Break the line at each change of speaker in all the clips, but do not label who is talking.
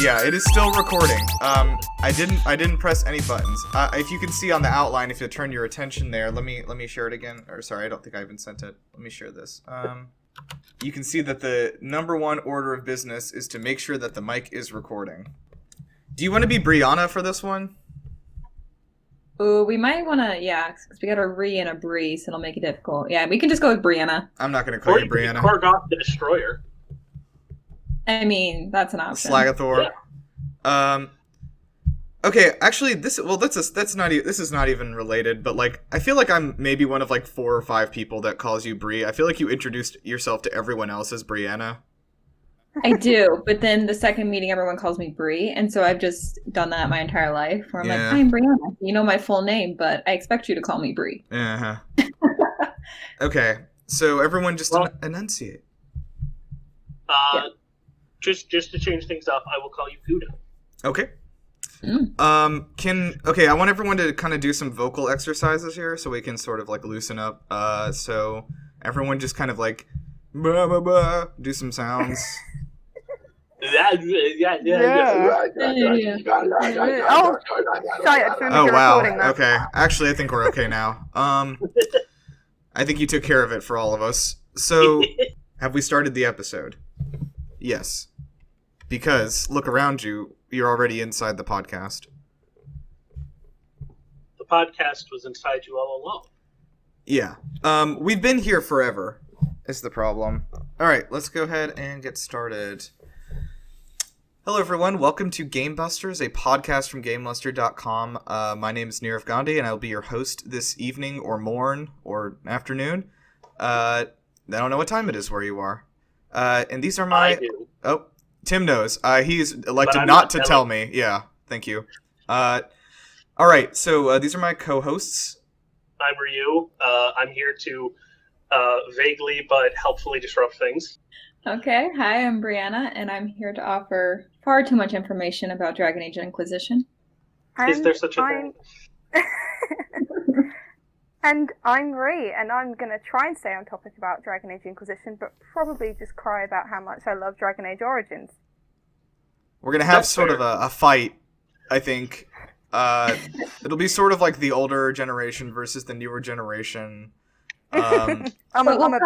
Yeah, it is still recording. I didn't press any buttons. If you can see on the outline, if you turn your attention there, let me share it again. Or sorry, I don't think I even sent it. Let me share this. You can see that the number one order of business is to make sure that the mic is recording. Do you want to be Brianna for this one?
Ooh, we might want to, yeah, because we got a Re and a Bree, so it'll make it difficult. Yeah, we can just go with Brianna.
I'm not going to call you Brianna.
Or Korgoth the Destroyer.
I mean, that's an option.
Slagathor.
Yeah.
Okay, actually, this is not even related, but like, I feel like I'm maybe one of like 4 or 5 people that calls you Bree. I feel like you introduced yourself to everyone else as Brianna.
I do, but then the second meeting, everyone calls me Bree, and so I've just done that my entire life, where I'm like, I'm Brianna. You know my full name, but I expect you to call me Bree.
Uh-huh. Okay, so everyone just enunciate.
Yeah. Just to change things up, I will call you Gouda.
Okay. I want everyone to kind of do some vocal exercises here so we can sort of like loosen up. So everyone just kind of like blah, blah, blah, do some sounds.
Oh,
wow. Okay. Actually, I think we're okay now. I think you took care of it for all of us. So, have we started the episode? Yes. Because, look around you, you're already inside the podcast.
The podcast was inside you all along.
Yeah. We've been here forever, is the problem. Alright, let's go ahead and get started. Hello everyone, welcome to GameBusters, a podcast from GameLuster.com. My name is Nirav Gandhi, and I'll be your host this evening, or morn, or afternoon. I don't know what time it is where you are. And these are my...
I do.
Oh, Tim knows. He's elected not to tell me. Yeah, thank you. Alright, so these are my co-hosts.
I'm Ryu. I'm here to vaguely but helpfully disrupt things.
Okay, hi, I'm Brianna, and I'm here to offer far too much information about Dragon Age Inquisition.
Is there such a thing?
And I'm Ree, and I'm going to try and stay on topic about Dragon Age Inquisition, but probably just cry about how much I love Dragon Age Origins.
We're going to have sort of a fight, I think. It'll be sort of like the older generation versus the newer generation.
I'm a boomer.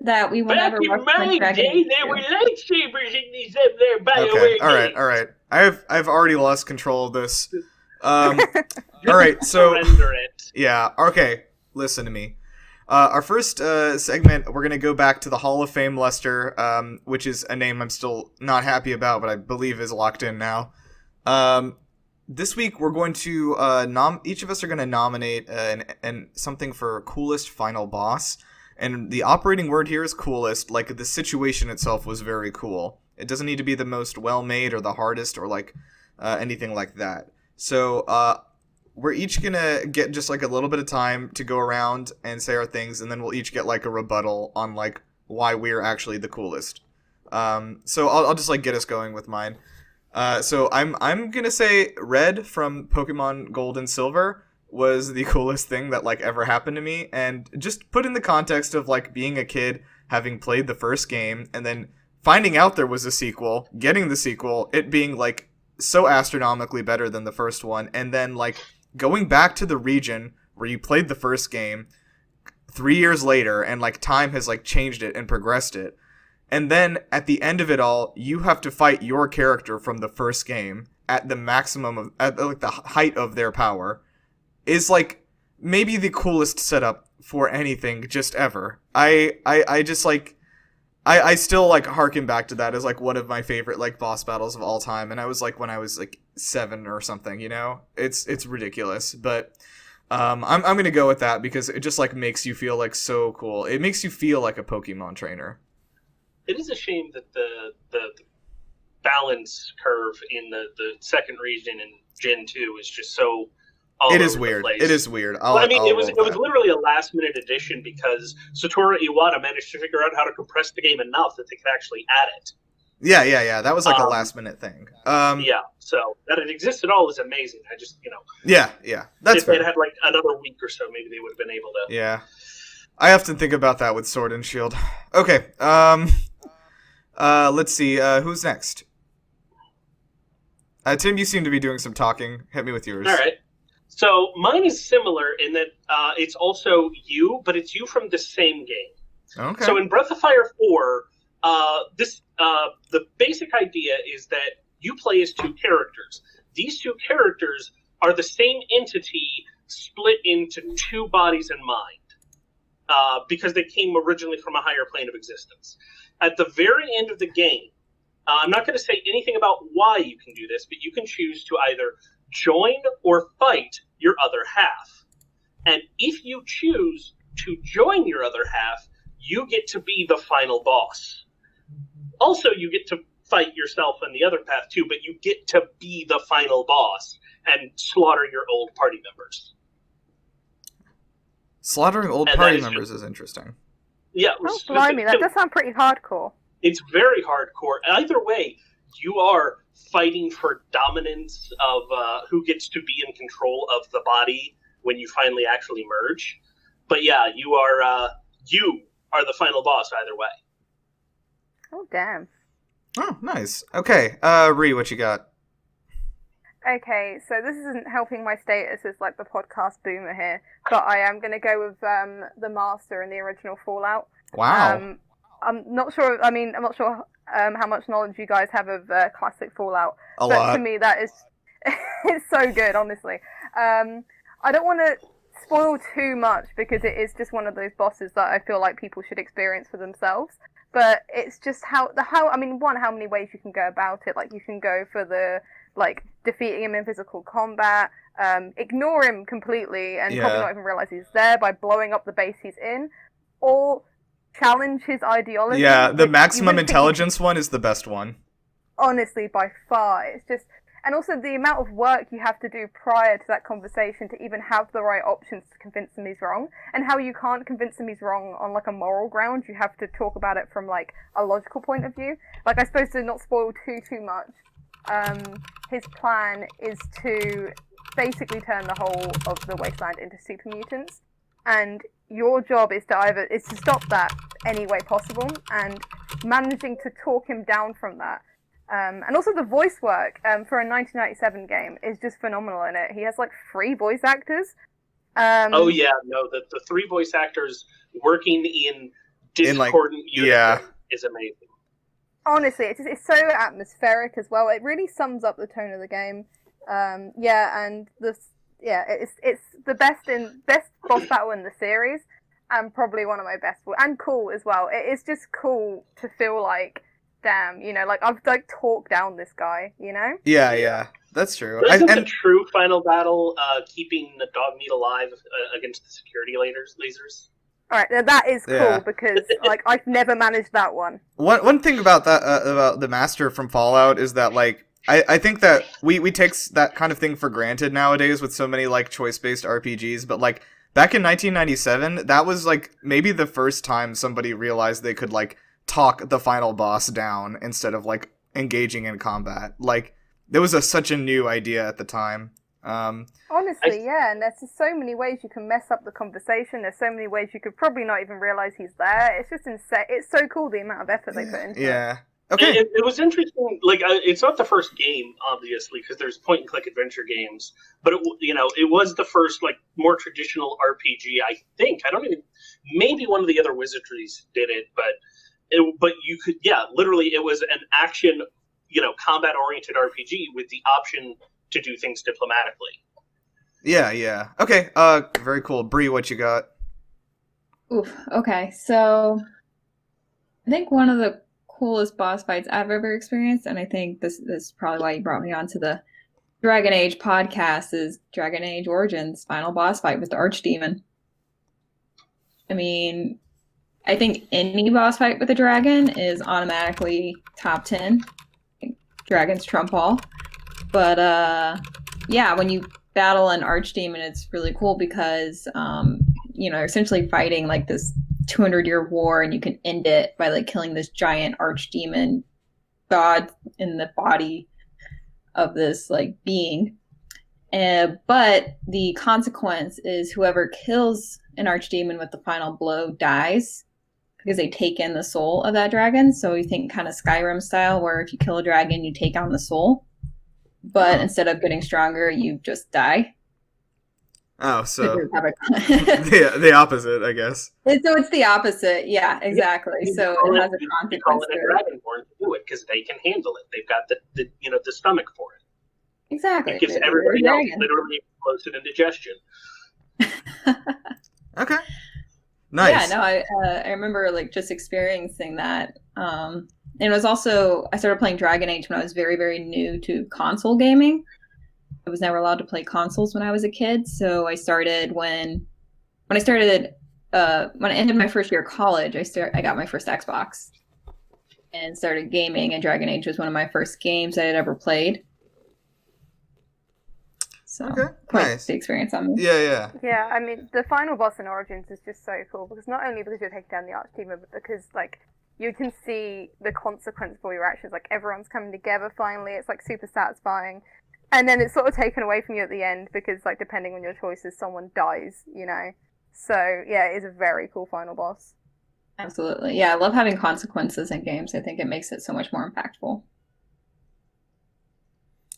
That we won't
Back
ever
in
watch
my
Dragon
day,
Age
there were
2.
lightsabers in these there BioWare games.
All right. I've already lost control of this. All right, so
Surrender it.
yeah, okay. Listen to me. Our first segment, we're gonna go back to the Hall of Fame Luster, which is a name I'm still not happy about, but I believe is locked in now. This week we're going to each of us are going to nominate and something for coolest final boss, and the operating word here is coolest. Like, the situation itself was very cool. It doesn't need to be the most well made or the hardest or like anything like that. So we're each gonna get just like a little bit of time to go around and say our things, and then we'll each get like a rebuttal on like why we're actually the coolest. So I'll just like get us going with mine. So I'm gonna say Red from Pokemon Gold and Silver was the coolest thing that like ever happened to me, and just put in the context of like being a kid, having played the first game, and then finding out there was a sequel, getting the sequel, it being like so astronomically better than the first one, and then like going back to the region where you played the first game 3 years later, and like time has like changed it and progressed it. And then, at the end of it all, you have to fight your character from the first game at the maximum of, at like the height of their power, is like maybe the coolest setup for anything just ever. I just like, I still like harken back to that as like one of my favorite like boss battles of all time. And I was like when I was like 7 or something, you know, it's ridiculous, but I'm gonna go with that because it just like makes you feel like so cool. It makes you feel like a Pokemon trainer.
It is a shame that the balance curve in the second region in Gen 2 is just so all
It
over
is
the
weird.
place.
It is weird.
It was literally a last minute addition because Satoru Iwata managed to figure out how to compress the game enough that they could actually add it.
Yeah. That was like a last minute thing.
Yeah, so that it exists at all is amazing. I just,
Yeah. That's fair.
If it had like another week or so, maybe they would have been able to.
Yeah. I often think about that with Sword and Shield. Okay. Let's see. Who's next? Tim, you seem to be doing some talking. Hit me with yours.
All right. So mine is similar in that it's also you, but it's you from the same game.
Okay.
So in Breath of Fire 4, the basic idea is that you play as two characters. These two characters are the same entity split into two bodies and mind, because they came originally from a higher plane of existence. At the very end of the game, I'm not going to say anything about why you can do this, but you can choose to either join or fight your other half. And if you choose to join your other half, you get to be the final boss. Also, you get to fight yourself and the other path too, but you get to be the final boss and slaughter your old party members.
Slaughtering old party members is interesting.
Yeah.
Oh, blimey, that does sound pretty hardcore.
It's very hardcore. Either way, you are fighting for dominance of who gets to be in control of the body when you finally actually merge. But yeah, you are the final boss either way.
Oh, damn.
Oh, nice. Okay, Ree, what you got?
Okay, so this isn't helping my status as like the podcast boomer here, but I am going to go with the Master in the original Fallout.
Wow.
I'm not sure how much knowledge you guys have of classic Fallout.
A
but
lot.
To me, that is it's so good, honestly. I don't want to spoil too much because it is just one of those bosses that I feel like people should experience for themselves. But it's just how many ways you can go about it. Like, you can go for the defeating him in physical combat, ignore him completely and probably not even realize he's there by blowing up the base he's in, or challenge his ideology.
Yeah, the maximum intelligence one is the best one.
Honestly, by far. It's just, and also the amount of work you have to do prior to that conversation to even have the right options to convince him he's wrong, and how you can't convince him he's wrong on like a moral ground. You have to talk about it from like a logical point of view. Like, I suppose to not spoil too much, his plan is to basically turn the whole of the wasteland into super mutants, and your job is to stop that any way possible, and managing to talk him down from that. And also the voice work for a 1997 game is just phenomenal in it. He has like 3 voice actors.
The 3 voice actors working in discordant unison is amazing.
Honestly, it's so atmospheric as well. It really sums up the tone of the game. It's the best boss battle in the series, and probably one of my best, and cool as well. It is just cool to feel like, damn, I've talked down this guy,
Yeah, that's true.
Isn't the true final battle keeping the dog meat alive against the security lasers?
All right, that is cool because I've never managed that one.
One thing about that about the Master from Fallout is that I think that we take that kind of thing for granted nowadays with so many choice-based RPGs, but back in 1997, that was maybe the first time somebody realized they could talk the final boss down instead of engaging in combat. There was such a new idea at the time.
Honestly, and there's just so many ways you can mess up the conversation. There's so many ways you could probably not even realize he's there. It's just insane. It's so cool the amount of effort they put into it.
Yeah. Okay.
It was interesting. It's not the first game, obviously, because there's point-and-click adventure games. But it was the first more traditional RPG. I think maybe one of the other wizardries did it, but you could literally it was an action combat-oriented RPG with the option to do things diplomatically.
Yeah. Okay. Very cool. Bree, what you got?
Oof. Okay. So I think one of the coolest boss fights I've ever experienced, and I think this is probably why you brought me onto the Dragon Age podcast, is Dragon Age Origins final boss fight with the Archdemon. I mean, I think any boss fight with a dragon is automatically top 10. Dragons trump all. But when you battle an Archdemon, it's really cool because you're essentially fighting this 200-year war, and you can end it by killing this giant Archdemon god in the body of this being. But the consequence is whoever kills an Archdemon with the final blow dies, because they take in the soul of that dragon. So you think kind of Skyrim style, where if you kill a dragon, you take on the soul. but instead of getting stronger, you just die.
Oh, so
So
the opposite, I guess.
it's the opposite. Yeah, exactly. So it has a
You
consequence
call it
to
a
it.
dragonborn to do it because they can handle it. They've got the stomach for it.
Exactly.
It gives
They're
everybody else
dragon.
literally explosive indigestion.
Okay. Nice.
Yeah, no, I remember like just experiencing that. And it was also I started playing Dragon Age when I was very, very new to console gaming. I was never allowed to play consoles when I was a kid, so I started when I ended my first year of college. I got my first Xbox and started gaming, and Dragon Age was one of my first games I had ever played. So
Okay,
quite
nice.
the experience on me.
Yeah.
Yeah, I mean, the final boss in Origins is just so cool because not only because you're taking down the Archdemon, but because like you can see the consequence for your actions. Like everyone's coming together finally. It's like super satisfying. And then it's sort of taken away from you at the end because, like, depending on your choices, someone dies, you know? So, yeah, it is a very cool final boss.
Absolutely. Yeah, I love having consequences in games. I think it makes it so much more impactful.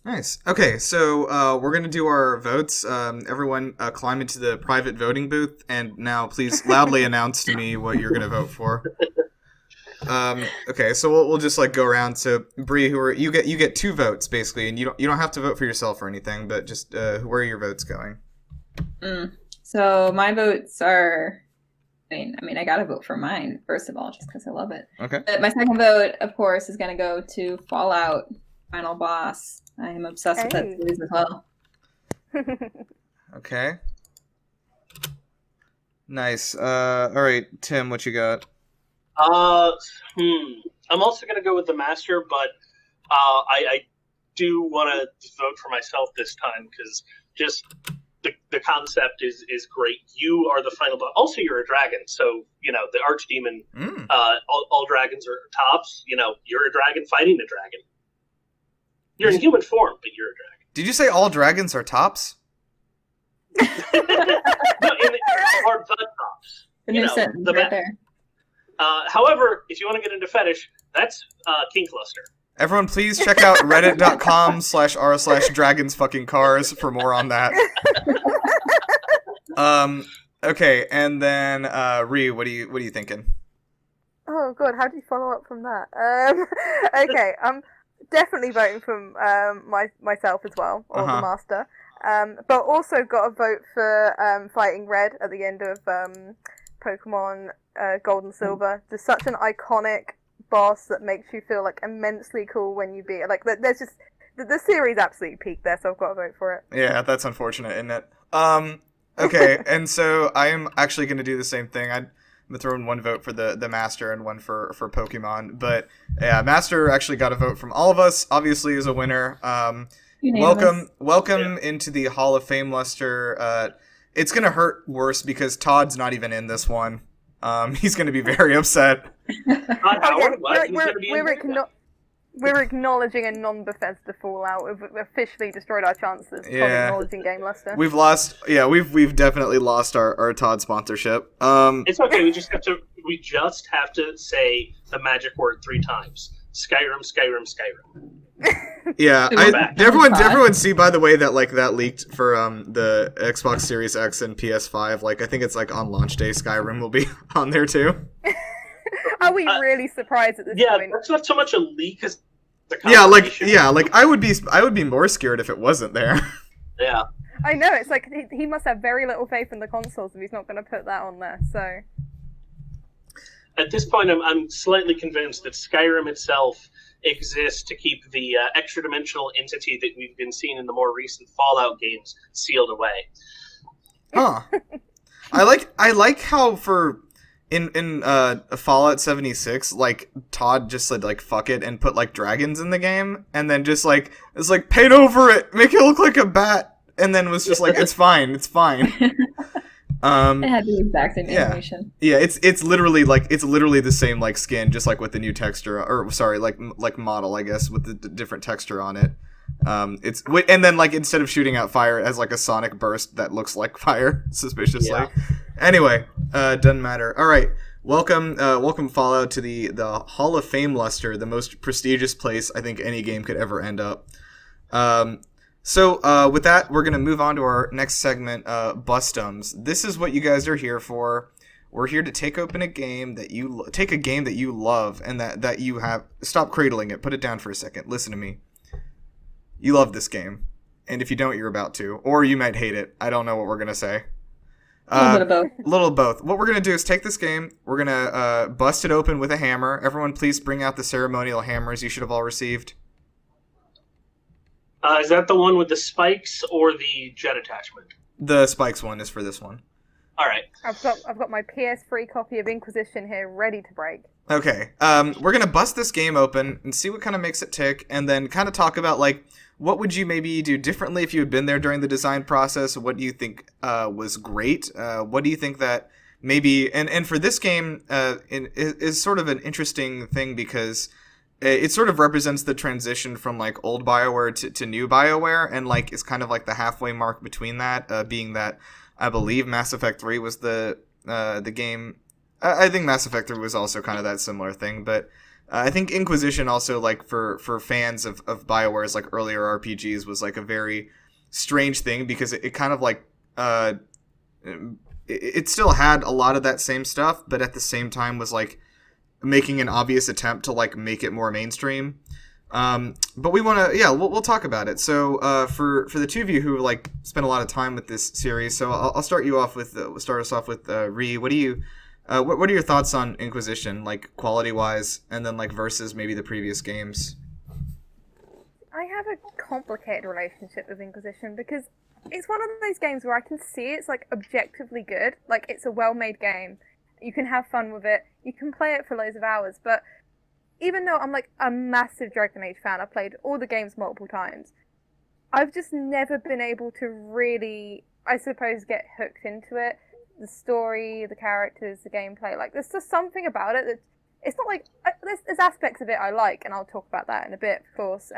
Nice. Okay, so we're going to do our votes. Everyone climb into the private voting booth, and now please loudly announce to me what you're going to vote for. Okay, so we'll just like go around. So Bree, you get 2 votes basically, and you don't have to vote for yourself or anything, but just where are your votes going?
So my votes are. I mean, I gotta vote for mine first of all, just because I love it.
Okay.
But my second vote, of course, is gonna go to Fallout Final Boss. I am obsessed with that series as well.
Okay. Nice. All right, Tim, what you got?
I'm also going to go with the Master, but I do want to vote for myself this time because just the concept is great. You are the final boss. Also, you're a dragon, so you know the Archdemon. All dragons are tops. You know, you're a dragon fighting a dragon. You're in human form, but you're a dragon.
Did you say all dragons are tops?
No, are the tops.
The new sentence right there.
However, if you want to get into fetish, that's KinkLuster.
Everyone, please check out reddit.com/r/dragonsfuckingcars for more on that. Okay, and then Ree, what are you thinking?
Oh god, how do you follow up from that? Okay, I'm definitely voting for myself as well, or the Master. But also got a vote for fighting Red at the end of Pokemon Gold and Silver. Just such an iconic boss that makes you feel like immensely cool when you beat it. Like there's just the series absolutely peaked there, so I've got to vote for it.
Yeah, that's unfortunate, isn't it? Okay, and so I am actually going to do the same thing. I'm going to throw in 1 vote for the Master and 1 for Pokemon. But yeah, Master actually got a vote from all of us. Obviously, is a winner. Welcome into the Hall of Fame, Luster. It's going to hurt worse because Todd's not even in this one. He's going to be very upset.
We're acknowledging a non-Bethesda fallout. We've officially destroyed our chances. Yeah. From acknowledging GameLuster.
We've definitely lost our Todd sponsorship.
It's okay. We just have to say the magic word 3 times. Skyrim, Skyrim, Skyrim.
Yeah, everyone see, by the way, that like that leaked for the Xbox Series X and PS5. Like I think it's like on launch day, Skyrim will be on there too.
Are we really surprised at this point?
Yeah, that's not so much a leak as
I would be more scared if it wasn't there.
Yeah.
I know, it's like he must have very little faith in the consoles if he's not going to put that on there. So
at this point, I'm slightly convinced that Skyrim itself exists to keep the extra-dimensional entity that we've been seeing in the more recent Fallout games sealed away.
Huh. I like how for in Fallout 76, like Todd just said like fuck it and put like dragons in the game, and then just like it's like paint over it, make it look like a bat, and then was just like it's fine.
It had the exact same animation.
Yeah, it's literally the same like skin, just like with the new texture, or sorry, like model, I guess, with the different texture on it. And then like instead of shooting out fire, it has like a sonic burst that looks like fire suspiciously. Yeah. Anyway, doesn't matter. All right, welcome Fallout to the Hall of Fame, Luster, the most prestigious place I think any game could ever end up. So with that, we're going to move on to our next segment, Bustums. This is what you guys are here for. We're here to take open a game that you take a game that you love and that you have. Stop cradling it. Put it down for a second. Listen to me. You love this game, and if you don't, you're about to, or you might hate it. I don't know what we're gonna say.
A little bit of both.
Little of both. What we're gonna do is take this game. We're gonna bust it open with a hammer. Everyone, please bring out the ceremonial hammers you should have all received.
Is that the one with the spikes or the jet attachment?
The spikes one is for this one.
All right.
I've got my PS3 copy of Inquisition here, ready to break.
Okay. We're gonna bust this game open and see what kind of makes it tick, and then kind of talk about like what would you maybe do differently if you had been there during the design process. What do you think was great? What do you think that maybe and for this game is sort of an interesting thing because it sort of represents the transition from like old BioWare to new BioWare, and like it's kind of like the halfway mark between that, being that I believe Mass Effect 3 was the game. I think Mass Effect 3 was also kind of that similar thing, but I think Inquisition also, like for fans of BioWare's like earlier RPGs, was like a very strange thing because it kind of like it still had a lot of that same stuff, but at the same time was like making an obvious attempt to like make it more mainstream. But we want to, we'll talk about it. So for the two of you who like spent a lot of time with this series, so I'll start us off with Ree. What do you what are your thoughts on Inquisition, like quality wise, and then like versus maybe the previous games?
I have a complicated relationship with Inquisition because it's one of those games where I can see it's like objectively good, like it's a well-made game. You can have fun with it. You can play it for loads of hours, but even though I'm like a massive Dragon Age fan, I've played all the games multiple times, I've just never been able to really, I suppose, get hooked into it. The story, the characters, the gameplay, like there's just something about it that it's not like, there's aspects of it I like, and I'll talk about that in a bit, of course,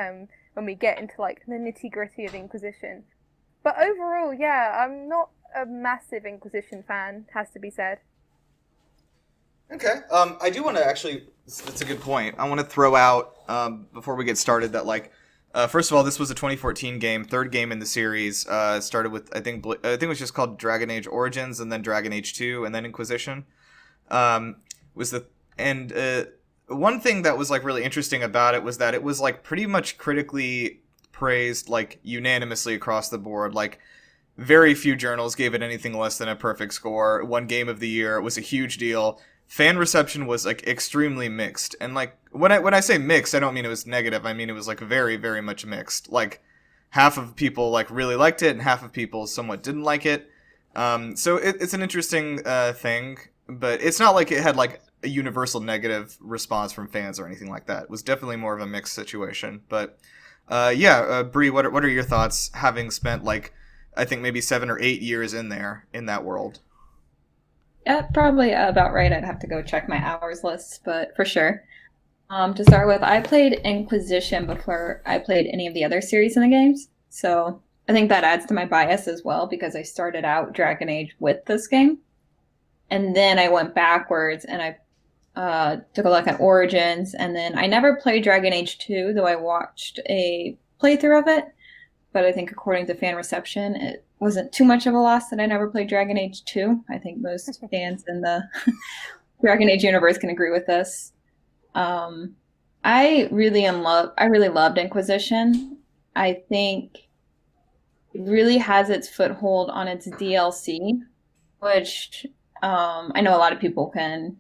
when we get into like the nitty gritty of Inquisition. But overall, yeah, I'm not a massive Inquisition fan, has to be said.
Okay. I do want to actually, that's a good point. I want to throw out, before we get started, that like, first of all, this was a 2014 game, third game in the series. Started with, I think it was just called Dragon Age Origins, and then Dragon Age 2, and then Inquisition. One thing that was like really interesting about it was that it was like pretty much critically praised like unanimously across the board. Like very few journals gave it anything less than a perfect score. Won Game of the Year. It was a huge deal. Fan reception was like extremely mixed, and like when I say mixed, I don't mean it was negative. I mean it was like very, very much mixed. Like half of people like really liked it, and half of people somewhat didn't like it. So it's an interesting thing, but it's not like it had like a universal negative response from fans or anything like that. It was definitely more of a mixed situation. But Bree, what are your thoughts, having spent like I think maybe 7 or 8 years in that world?
Yeah, probably about right. I'd have to go check my hours list, but for sure. To start with, I played Inquisition before I played any of the other series in the games, so I think that adds to my bias as well because I started out Dragon Age with this game, and then I went backwards and I took a look at Origins, and then I never played Dragon Age 2, though I watched a playthrough of it, but I think according to fan reception, it wasn't too much of a loss that I never played Dragon Age 2. I think most fans in the Dragon Age universe can agree with this. I really loved Inquisition. I think it really has its foothold on its DLC, which I know a lot of people can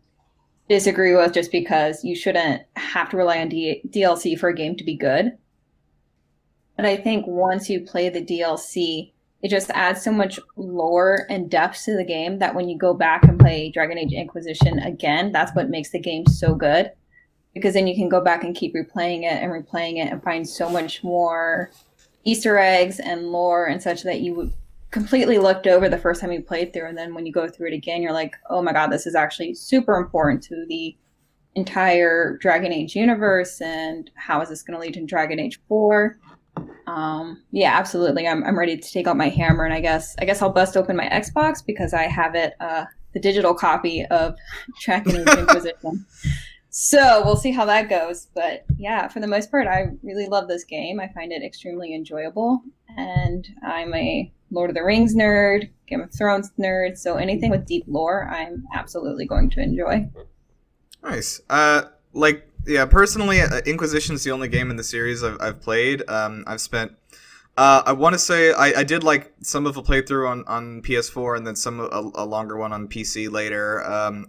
disagree with just because you shouldn't have to rely on DLC for a game to be good. But I think once you play the DLC, it just adds so much lore and depth to the game that when you go back and play Dragon Age Inquisition again, that's what makes the game so good. Because then you can go back and keep replaying it and find so much more Easter eggs and lore and such that you would completely looked over the first time you played through. And then when you go through it again, you're like, oh my God, this is actually super important to the entire Dragon Age universe. And how is this going to lead to Dragon Age 4? Yeah, absolutely. I'm ready to take out my hammer, and I guess I'll bust open my Xbox because I have it, the digital copy of Dragon Age Inquisition. So we'll see how that goes. But yeah, for the most part, I really love this game. I find it extremely enjoyable. And I'm a Lord of the Rings nerd, Game of Thrones nerd. So anything with deep lore, I'm absolutely going to enjoy.
Nice. Yeah, personally, Inquisition's the only game in the series I've played. I've spent... I want to say I did like some of a playthrough on PS4 and then a longer one on PC later.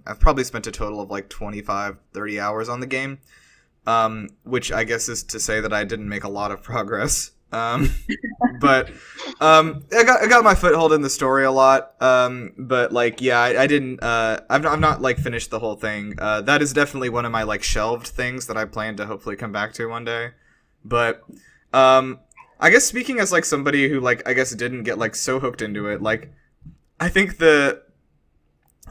I've probably spent a total of like 25, 30 hours on the game, which I guess is to say that I didn't make a lot of progress. But I got my foothold in the story a lot. But like, yeah, I didn't. I've not like finished the whole thing. That is definitely one of my like shelved things that I plan to hopefully come back to one day. But I guess speaking as like somebody who like I guess didn't get like so hooked into it, like I think the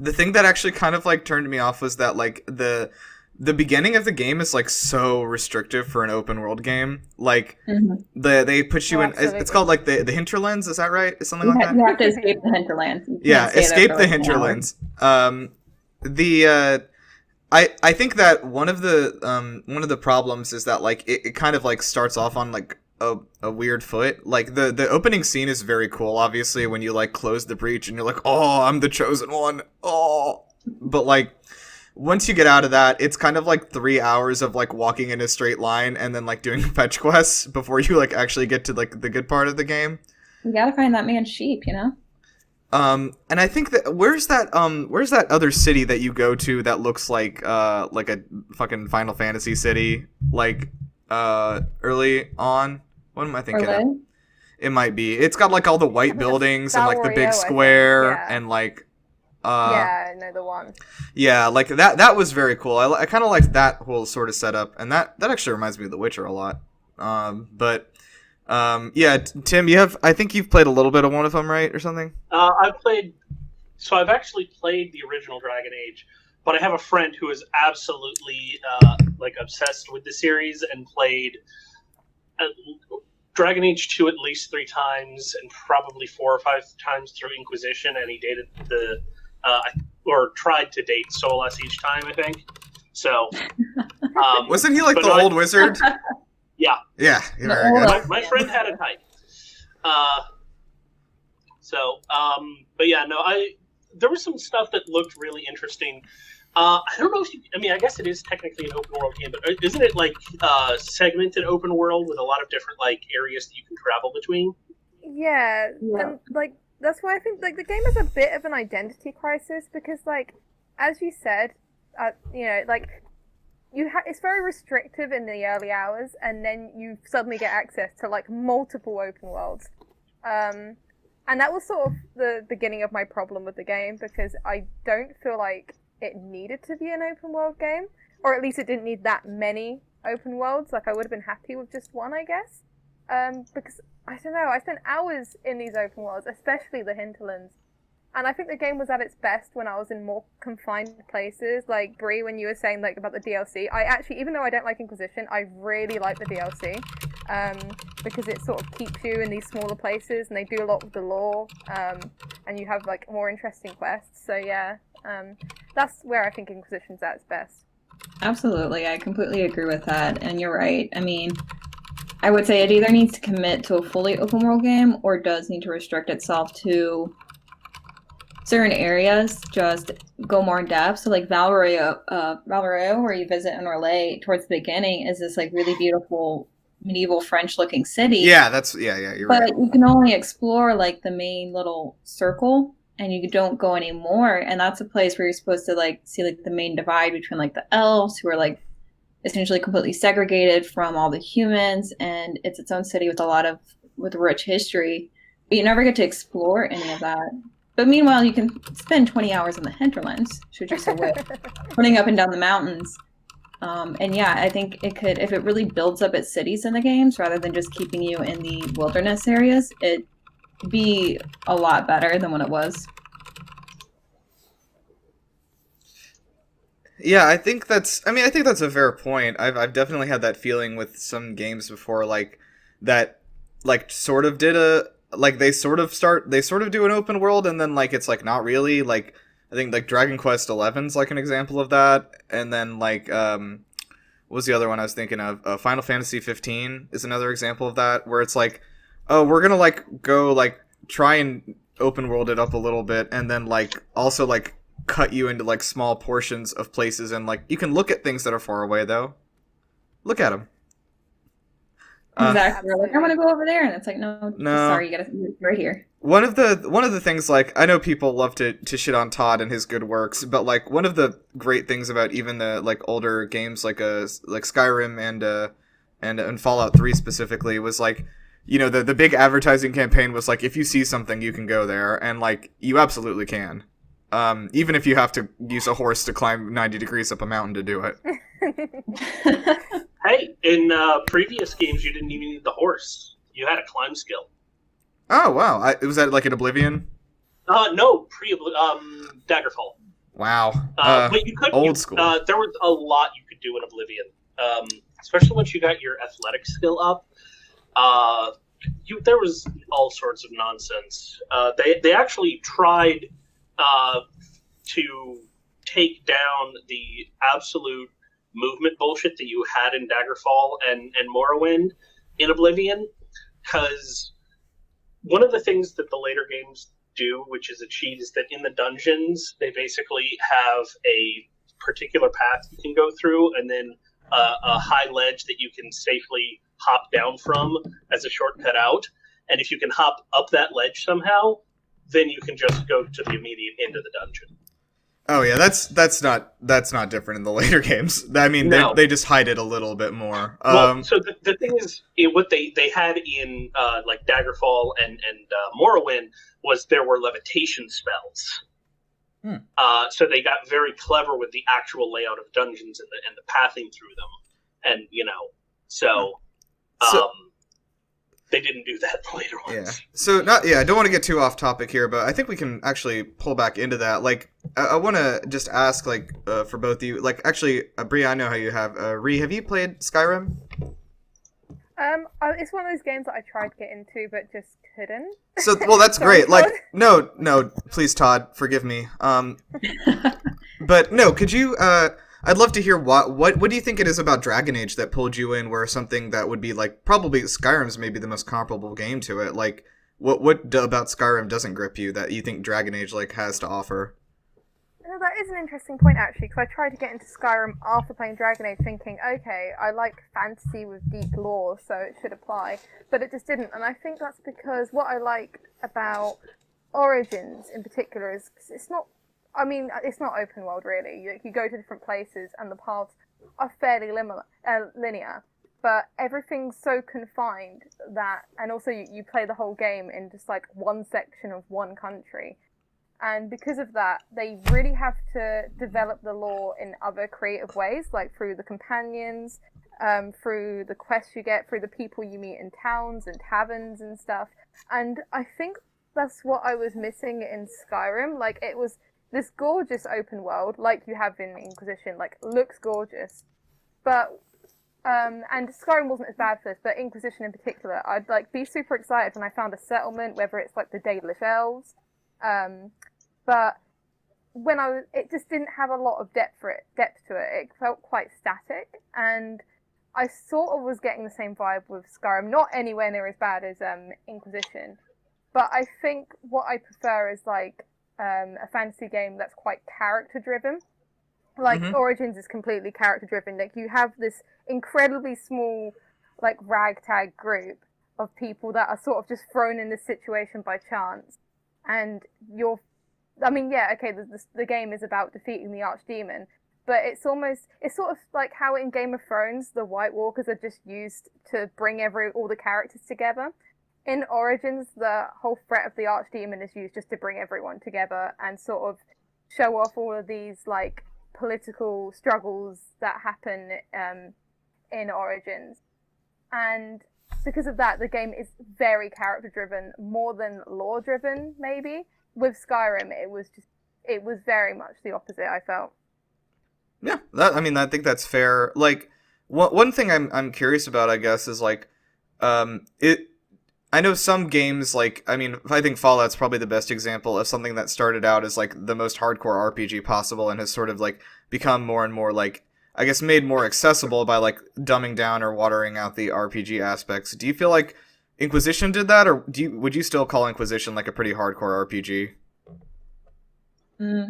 thing that actually kind of like turned me off was that like the beginning of the game is like so restrictive for an open world game. Like they put you in it's called like the hinterlands, is that right? Is something like that?
You have to escape the hinterlands.
Yeah, escape the hinterlands. I think that one of the problems is that like it kind of like starts off on like a weird foot. Like the opening scene is very cool, obviously, when you like close the breach and you're like, oh, I'm the chosen one. Oh, but like once you get out of that, it's kind of like 3 hours of like walking in a straight line and then like doing fetch quests before you like actually get to like the good part of the game.
You gotta find that man's sheep, you know?
And I think that where's that other city that you go to that looks like a fucking Final Fantasy city, like early on? What am I thinking of? It might be. It's got like all the white buildings and like the big square and like
yeah, I know the one.
Yeah, like that was very cool. I kind of liked that whole sort of setup, and that actually reminds me of The Witcher a lot. Yeah, Tim, I think you've played a little bit of one of them, right, or something?
I've actually played the original Dragon Age, but I have a friend who is absolutely like obsessed with the series and played Dragon Age 2 at least 3 times and probably 4 or 5 times through Inquisition, and he dated or tried to date Solas each time, I think. So,
wasn't he like the old wizard?
Yeah.
Yeah. Very good.
My friend had a type. But yeah, no, there was some stuff that looked really interesting. I don't know if I guess it is technically an open world game, but isn't it like segmented open world with a lot of different like areas that you can travel between?
Yeah. And like that's why I think like the game is a bit of an identity crisis because like as you said, like it's very restrictive in the early hours, and then you suddenly get access to like multiple open worlds. And that was sort of the beginning of my problem with the game because I don't feel like it needed to be an open world game, or at least it didn't need that many open worlds. Like I would have been happy with just one, I guess. Because I don't know, I spent hours in these open worlds, especially the hinterlands. And I think the game was at its best when I was in more confined places. Like, Brie, when you were saying like about the DLC, I actually, even though I don't like Inquisition, I really like the DLC. Because it sort of keeps you in these smaller places, and they do a lot with the lore, and you have like more interesting quests. So yeah, that's where I think Inquisition's at its best.
Absolutely, I completely agree with that, and you're right. I mean, I would say it either needs to commit to a fully open world game, or does need to restrict itself to certain areas, just go more in depth. So like Valoreo, where you visit in Orlais towards the beginning, is this like really beautiful medieval French looking city.
Yeah, you're right.
But you can only explore like the main little circle, and you don't go anymore. And that's a place where you're supposed to like see like the main divide between like the elves, who are like essentially completely segregated from all the humans, and it's its own city with rich history. But you never get to explore any of that. But meanwhile, you can spend 20 hours in the hinterlands, should you so wish, running up and down the mountains. And yeah, I think it could, if it really builds up its cities in the games, rather than just keeping you in the wilderness areas, it'd be a lot better than what it was.
Yeah, I think that's a fair point. I've definitely had that feeling with some games before, like that, like sort of did a, like they sort of do an open world, and then like it's like not really like I think like Dragon Quest XI's like an example of that, and then like what was the other one I was thinking of? Final Fantasy 15 is another example of that, where it's like, oh, we're gonna like go like try and open world it up a little bit, and then like also like cut you into like small portions of places, and like you can look at things that are far away though. Look at them.
Exactly. We're like, I want to go over there, and it's like, no,
No.
sorry, you gotta right here.
One of the things, like, I know people love to shit on Todd and his good works, but like one of the great things about even the like older games like Skyrim and Fallout 3 specifically was like, you know, the big advertising campaign was like, if you see something you can go there, and like you absolutely can. Even if you have to use a horse to climb 90 degrees up a mountain to do it.
Hey, in previous games, you didn't even need the horse. You had a climb skill.
Oh, wow. Was that like an Oblivion?
No, Daggerfall.
Wow.
But you could
old school.
There was a lot you could do in Oblivion, especially once you got your athletic skill up. There was all sorts of nonsense. They actually tried to take down the absolute movement bullshit that you had in Daggerfall and Morrowind in Oblivion, because one of the things that the later games do, which is a cheat, is that in the dungeons they basically have a particular path you can go through, and then a high ledge that you can safely hop down from as a shortcut out. And if you can hop up that ledge somehow, then you can just go to the immediate end of the dungeon.
Oh yeah, that's not different in the later games. I mean,
No.
they just hide it a little bit more.
Well, so the thing is, what they had in like Daggerfall and Morrowind was there were levitation spells. So they got very clever with the actual layout of dungeons and the pathing through them, and so they didn't do that in the later ones.
Yeah. So I don't want to get too off topic here, but I think we can actually pull back into that. Like, I want to just ask, like, for both of you, like, actually, Bri, I know how you have. Ree, have you played Skyrim?
It's one of those games that I tried to get into, but just couldn't.
So, well, that's
Sorry,
great. Like,
Todd.
no, please, Todd, forgive me. But no, could you? I'd love to hear what do you think it is about Dragon Age that pulled you in, where something that would be like probably Skyrim's maybe the most comparable game to it. Like, what about Skyrim doesn't grip you that you think Dragon Age like has to offer?
No, that is an interesting point, actually, because I tried to get into Skyrim after playing Dragon Age, thinking, okay, I like fantasy with deep lore, so it should apply, but it just didn't, and I think that's because what I like about Origins, in particular, is it's not open world, really. You go to different places, and the paths are fairly linear, but everything's so confined that, and also you play the whole game in just, like, one section of one country. And because of that, they really have to develop the lore in other creative ways, like through the companions, through the quests you get, through the people you meet in towns and taverns and stuff. And I think that's what I was missing in Skyrim. Like, it was this gorgeous open world, like you have in Inquisition, like, looks gorgeous. But, and Skyrim wasn't as bad for this, but Inquisition in particular, I'd, like, be super excited when I found a settlement, whether it's, like, the Dalish Elves, but it just didn't have a lot of depth to it. It felt quite static, and I sort of was getting the same vibe with Skyrim. Not anywhere near as bad as Inquisition, but I think what I prefer is like a fantasy game that's quite character driven. Like Origins is completely character driven. Like you have this incredibly small, like ragtag group of people that are sort of just thrown in this situation by chance, and the game is about defeating the Archdemon, but it's sort of like how in Game of Thrones the White Walkers are just used to bring all the characters together. In Origins, the whole threat of the Archdemon is used just to bring everyone together and sort of show off all of these like political struggles that happen in Origins. And because of that, the game is very character driven, more than lore driven, maybe. With Skyrim, it was very much the opposite, I felt.
Yeah, I think that's fair. Like, one thing I'm curious about, I guess, is like, I know some games, like, I mean, I think Fallout's probably the best example of something that started out as, like, the most hardcore RPG possible and has sort of, like, become more and more, like, I guess made more accessible by, like, dumbing down or watering out the RPG aspects. Do you feel like Inquisition did that, or would you still call Inquisition, like, a pretty hardcore RPG?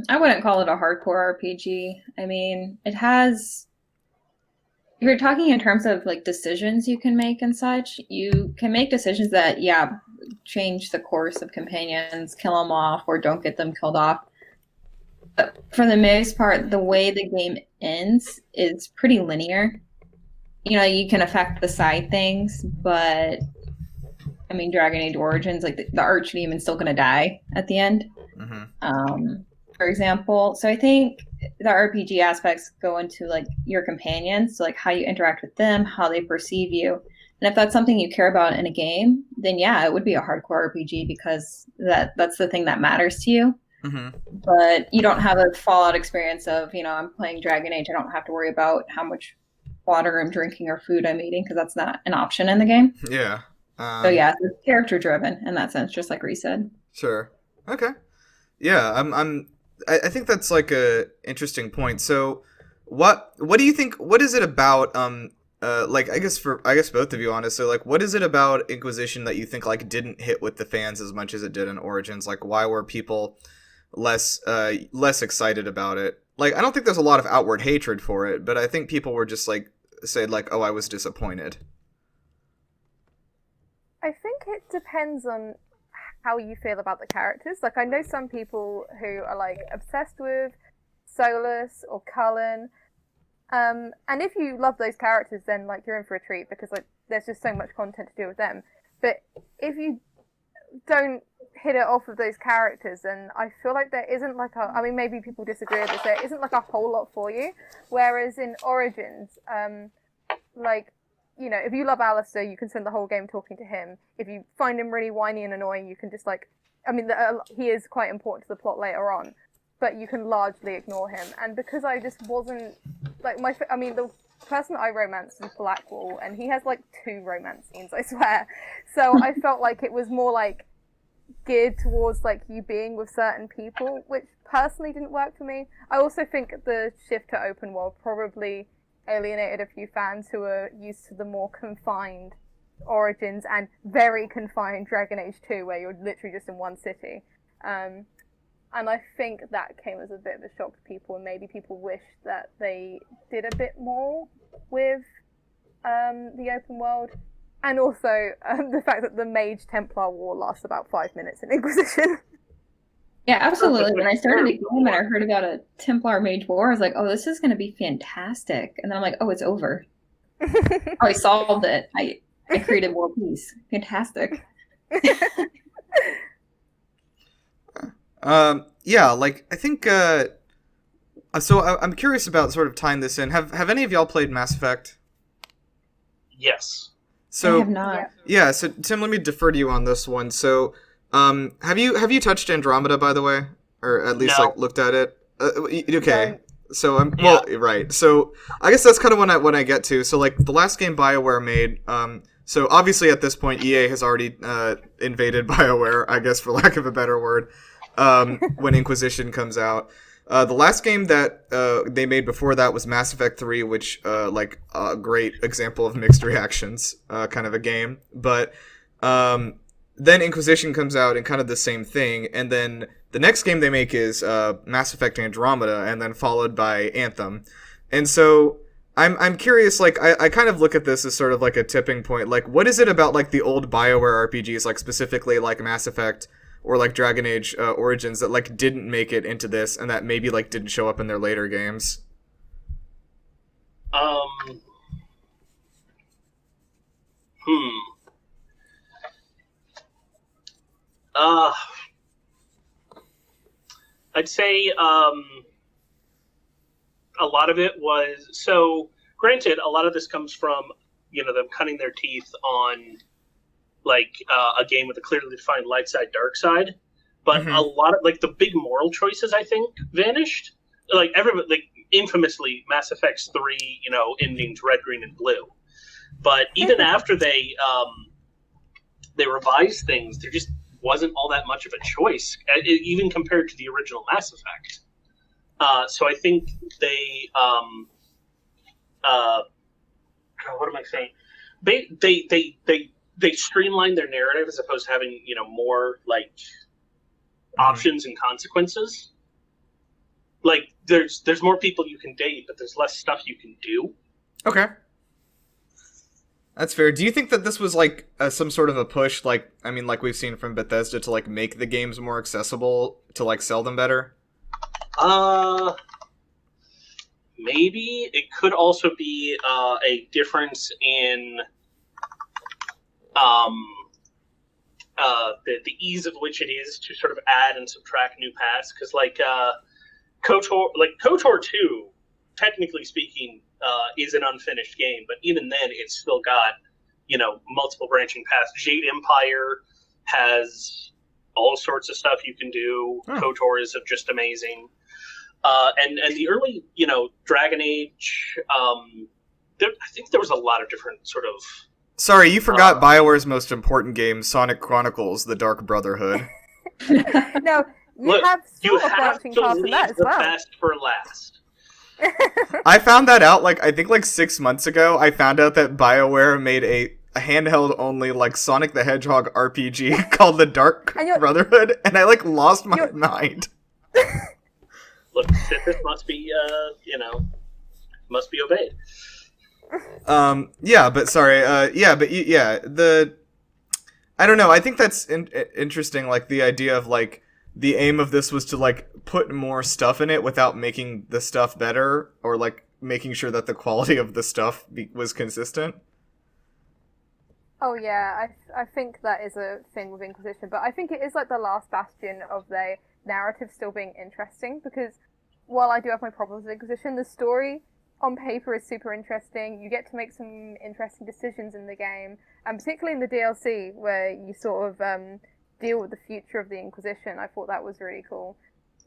I wouldn't call it a hardcore RPG. I mean, it has... If you're talking in terms of like decisions you can make and such, you can make decisions that, yeah, change the course of companions, kill them off, or don't get them killed off. But for the most part, the way the game ends is pretty linear. You know, you can affect the side things, but I mean, Dragon Age Origins, like the Archdemon's still going to die at the end. For example. So I think the RPG aspects go into like your companions, so like how you interact with them, how they perceive you. And if that's something you care about in a game, then yeah, it would be a hardcore RPG because that's the thing that matters to you. But you don't have a Fallout experience of, you know, I'm playing Dragon Age, I don't have to worry about how much water I'm drinking or food I'm eating because that's not an option in the game.
Yeah.
So yeah, it's character driven in that sense, just like Ree said.
Sure. Okay. Yeah, I think that's like a interesting point. So, what do you think? What is it about? Like I guess both of you, honestly, like what is it about Inquisition that you think like didn't hit with the fans as much as it did in Origins? Like why were people less excited about it? Like I don't think there's a lot of outward hatred for it, but I think people were just like said like, oh, I was disappointed.
I think it depends on how you feel about the characters. Like, I know some people who are, like, obsessed with Solus or Cullen. And if you love those characters, then, like, you're in for a treat because, like, there's just so much content to do with them. But if you don't hit it off with those characters, then I feel like there isn't, like, I mean, maybe people disagree with this, there isn't, like, a whole lot for you. Whereas in Origins, like, you know, if you love Alistair, you can spend the whole game talking to him. If you find him really whiny and annoying, you can just like, I mean, he is quite important to the plot later on, but you can largely ignore him. And because I just wasn't, like, the person I romanced is Blackwall, and he has like 2 romance scenes, I swear. So I felt like it was more like geared towards like you being with certain people, which personally didn't work for me. I also think the shift to open world probably alienated a few fans who are used to the more confined Origins and very confined Dragon Age 2 where you're literally just in one city. And I think that came as a bit of a shock to people, and maybe people wish that they did a bit more with the open world. And also the fact that the Mage Templar War lasts about 5 minutes in Inquisition.
Yeah, absolutely. When I started the game and I heard about a Templar Mage War, I was like, oh, this is going to be fantastic. And then I'm like, oh, it's over. Oh, I solved it. I created world peace. Fantastic.
Yeah, like, I think, so I'm curious about sort of tying this in. Have any of y'all played Mass Effect?
Yes.
So,
I have not.
Yeah, so Tim, let me defer to you on this one. So, have you touched Andromeda, by the way, or at least like looked at it? Okay, so right. So I guess that's kind of when I get to. So like the last game BioWare made. So obviously at this point EA has already invaded BioWare, I guess for lack of a better word. When Inquisition comes out, the last game that they made before that was Mass Effect 3, which like a great example of mixed reactions, kind of a game, but. Then Inquisition comes out and kind of the same thing, and then the next game they make is Mass Effect Andromeda, and then followed by Anthem. And so I'm curious, like I kind of look at this as sort of like a tipping point. Like, what is it about like the old BioWare RPGs, like specifically like Mass Effect or like Dragon Age Origins, that like didn't make it into this, and that maybe like didn't show up in their later games?
I'd say a lot of it was, so granted, a lot of this comes from, you know, them cutting their teeth on like a game with a clearly defined light side, dark side, but a lot of like the big moral choices I think vanished. Like everybody, like infamously, Mass Effect 3, you know, endings red, green, and blue. But even after they they revised things, there just wasn't all that much of a choice, even compared to the original Mass Effect. So I think they, what am I saying? They streamlined their narrative as opposed to having, more like options and consequences. Like there's more people you can date, but there's less stuff you can do.
Okay. That's fair. Do you think that this was like some sort of a push, like we've seen from Bethesda, to like make the games more accessible, to like sell them better?
Maybe. It could also be a difference in the ease of which it is to sort of add and subtract new paths, because KOTOR 2, technically speaking, is an unfinished game, but even then it's still got multiple branching paths. Jade Empire has all sorts of stuff you can do. KOTOR is just amazing. And the early, Dragon Age, I think there was a lot of different sort of...
Sorry, you forgot BioWare's most important game, Sonic Chronicles: The Dark Brotherhood.
No, you have branching paths in that as well.
The best for last.
I found that out, I think 6 months ago. I found out that BioWare made a handheld-only, Sonic the Hedgehog RPG called The Dark Brotherhood, and I, lost my mind.
Look, Sithis must be, must be obeyed.
Yeah, but sorry, I don't know, I think that's interesting, the idea of, the aim of this was to, put more stuff in it without making the stuff better, or, making sure that the quality of the stuff was consistent.
Oh yeah, I think that is a thing with Inquisition, but I think it is, the last bastion of their narrative still being interesting, because while I do have my problems with Inquisition, the story on paper is super interesting. You get to make some interesting decisions in the game, and particularly in the DLC where you sort of deal with the future of the Inquisition. I thought that was really cool.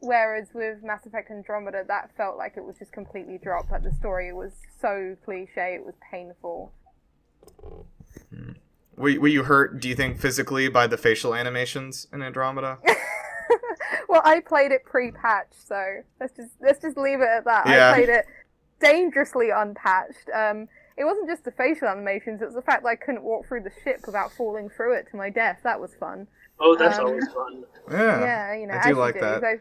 Whereas with Mass Effect Andromeda, that felt like it was just completely dropped. The story was so cliche, it was painful.
Were you hurt, do you think, physically by the facial animations in Andromeda?
Well, I played it pre-patch, so let's just leave it at that.
Yeah.
I played it dangerously unpatched. It wasn't just the facial animations, it was the fact that I couldn't walk through the ship without falling through it to my death. That was fun.
Oh, that's always fun.
Yeah, I do like that.
So,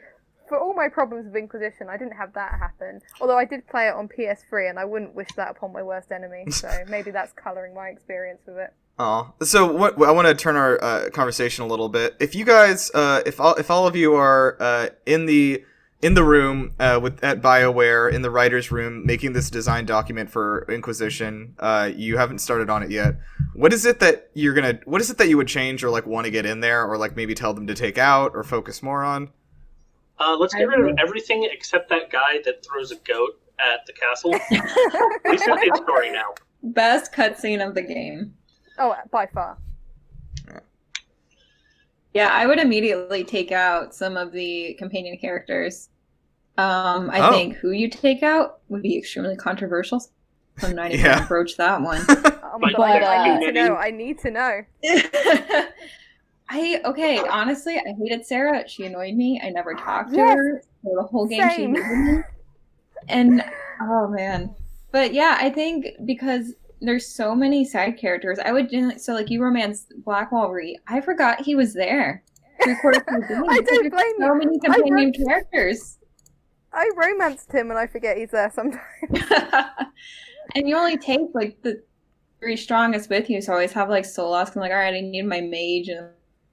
for all my problems with Inquisition, I didn't have that happen. Although I did play it on PS3, and I wouldn't wish that upon my worst enemy, so maybe that's colouring my experience with it.
Oh, so what I want to turn our conversation a little bit. If you guys, if all of you are in the room at BioWare in the writers' room making this design document for Inquisition, you haven't started on it yet. What is it that you would change or want to get in there, or maybe tell them to take out or focus more on?
Let's get rid of everything except that guy that throws a goat at the castle. This is his story now.
Best cutscene of the game.
Oh, by far.
Yeah, I would immediately take out some of the companion characters. I think who you take out would be extremely controversial. So I'm not even going to broach that one.
Oh my god, I need to know.
Honestly, I hated Sarah. She annoyed me. I never talked to her. For the whole game, she hated me. And, oh man. But yeah, I think because there's so many side characters, I would do, you romance Blackwall Ree. I forgot he was there. 3/4 of the game.
I don't blame you.
So many companion characters.
I romanced him and I forget he's there sometimes.
And you only take the 3 strongest with you, so I always have Solas. I'm alright, I need my mage and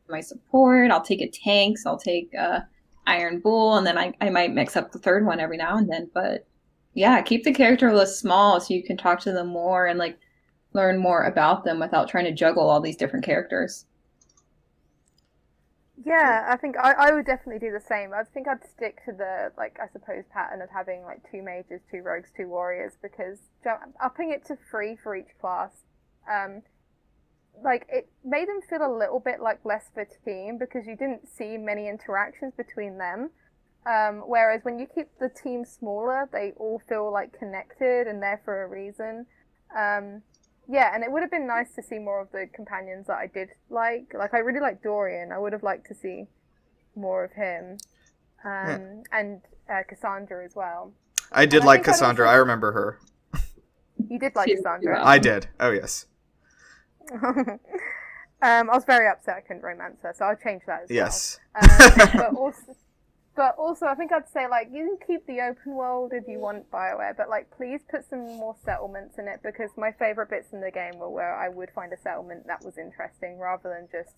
my support. I'll take a tank, so I'll take Iron Bull, and then I might mix up the third one every now and then. But yeah, keep the character list small so you can talk to them more and learn more about them without trying to juggle all these different characters.
Yeah, I think I would definitely do the same. I think I'd stick to the, I suppose, pattern of having 2 mages, 2 rogues, 2 warriors, because upping it to 3 for each class, it made them feel a little bit less of a team, because you didn't see many interactions between them. Whereas when you keep the team smaller, they all feel connected and there for a reason. Yeah, and it would have been nice to see more of the companions that I did like. Like, I really like Dorian. I would have liked to see more of him. And Cassandra as well.
I did
And
like
think I'd
Cassandra.
also-
I remember her.
You did like
She's
Cassandra.
awesome.
I did. Oh, yes.
I was very upset I couldn't romance her, so I'll change that as
Yes.
well. But also, I think I'd say, like, you can keep the open world if you want BioWare, but, like, please put some more settlements in it, because my favourite bits in the game were where I would find a settlement that was interesting, rather than just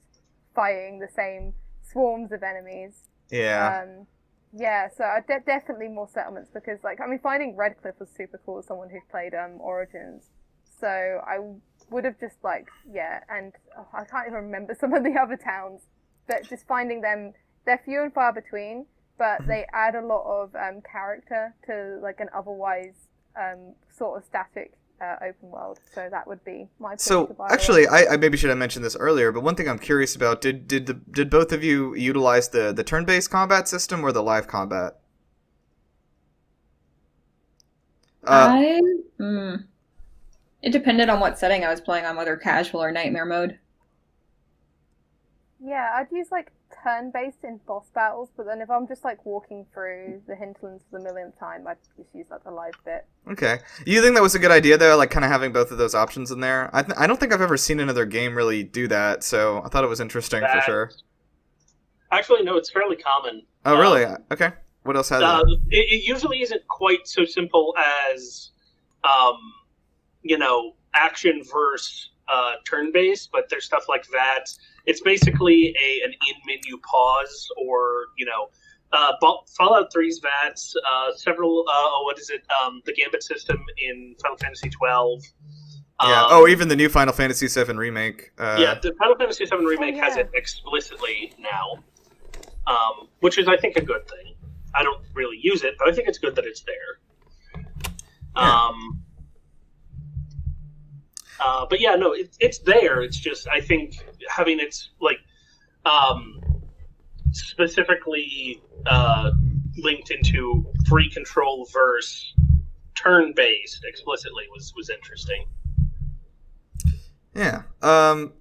fighting the same swarms of enemies.
Yeah.
Yeah, so definitely more settlements, because, like, I mean, finding Redcliffe was super cool as someone who's played Origins. So I would have just, like, and I can't even remember some of the other towns, but just finding them, they're few and far between, but they add a lot of character to, like, an otherwise sort of static open world. So that would be my pick to
So,
BioWare.
actually, I maybe should have mentioned this earlier, but one thing I'm curious about, did both of you utilize the turn-based combat system or the live combat?
It depended on what setting I was playing on, whether casual or nightmare mode.
Yeah, I'd use, like, turn-based in boss battles, but then if I'm just, like, walking through the hinterlands for the millionth time, I'd just use, like, the live bit.
Okay. You think that was a good idea, though, like, kind of having both of those options in there? I don't think I've ever seen another game really do that, so I thought it was interesting for sure.
Actually, no, it's fairly common.
Oh, really? Okay. What else has it?
It usually isn't quite so simple as, action versus turn-based, but there's stuff like that. It's basically an in-menu pause, or, Fallout 3's that, several, the Gambit system in Final Fantasy 12.
Yeah. Even the new Final Fantasy VII Remake.
The Final Fantasy VII Remake has it explicitly now, which is, I think, a good thing. I don't really use it, but I think it's good that it's there.
Yeah.
But yeah, no, it's there. It's just, I think, having it, like, specifically linked into free control versus turn-based explicitly was interesting.
Yeah.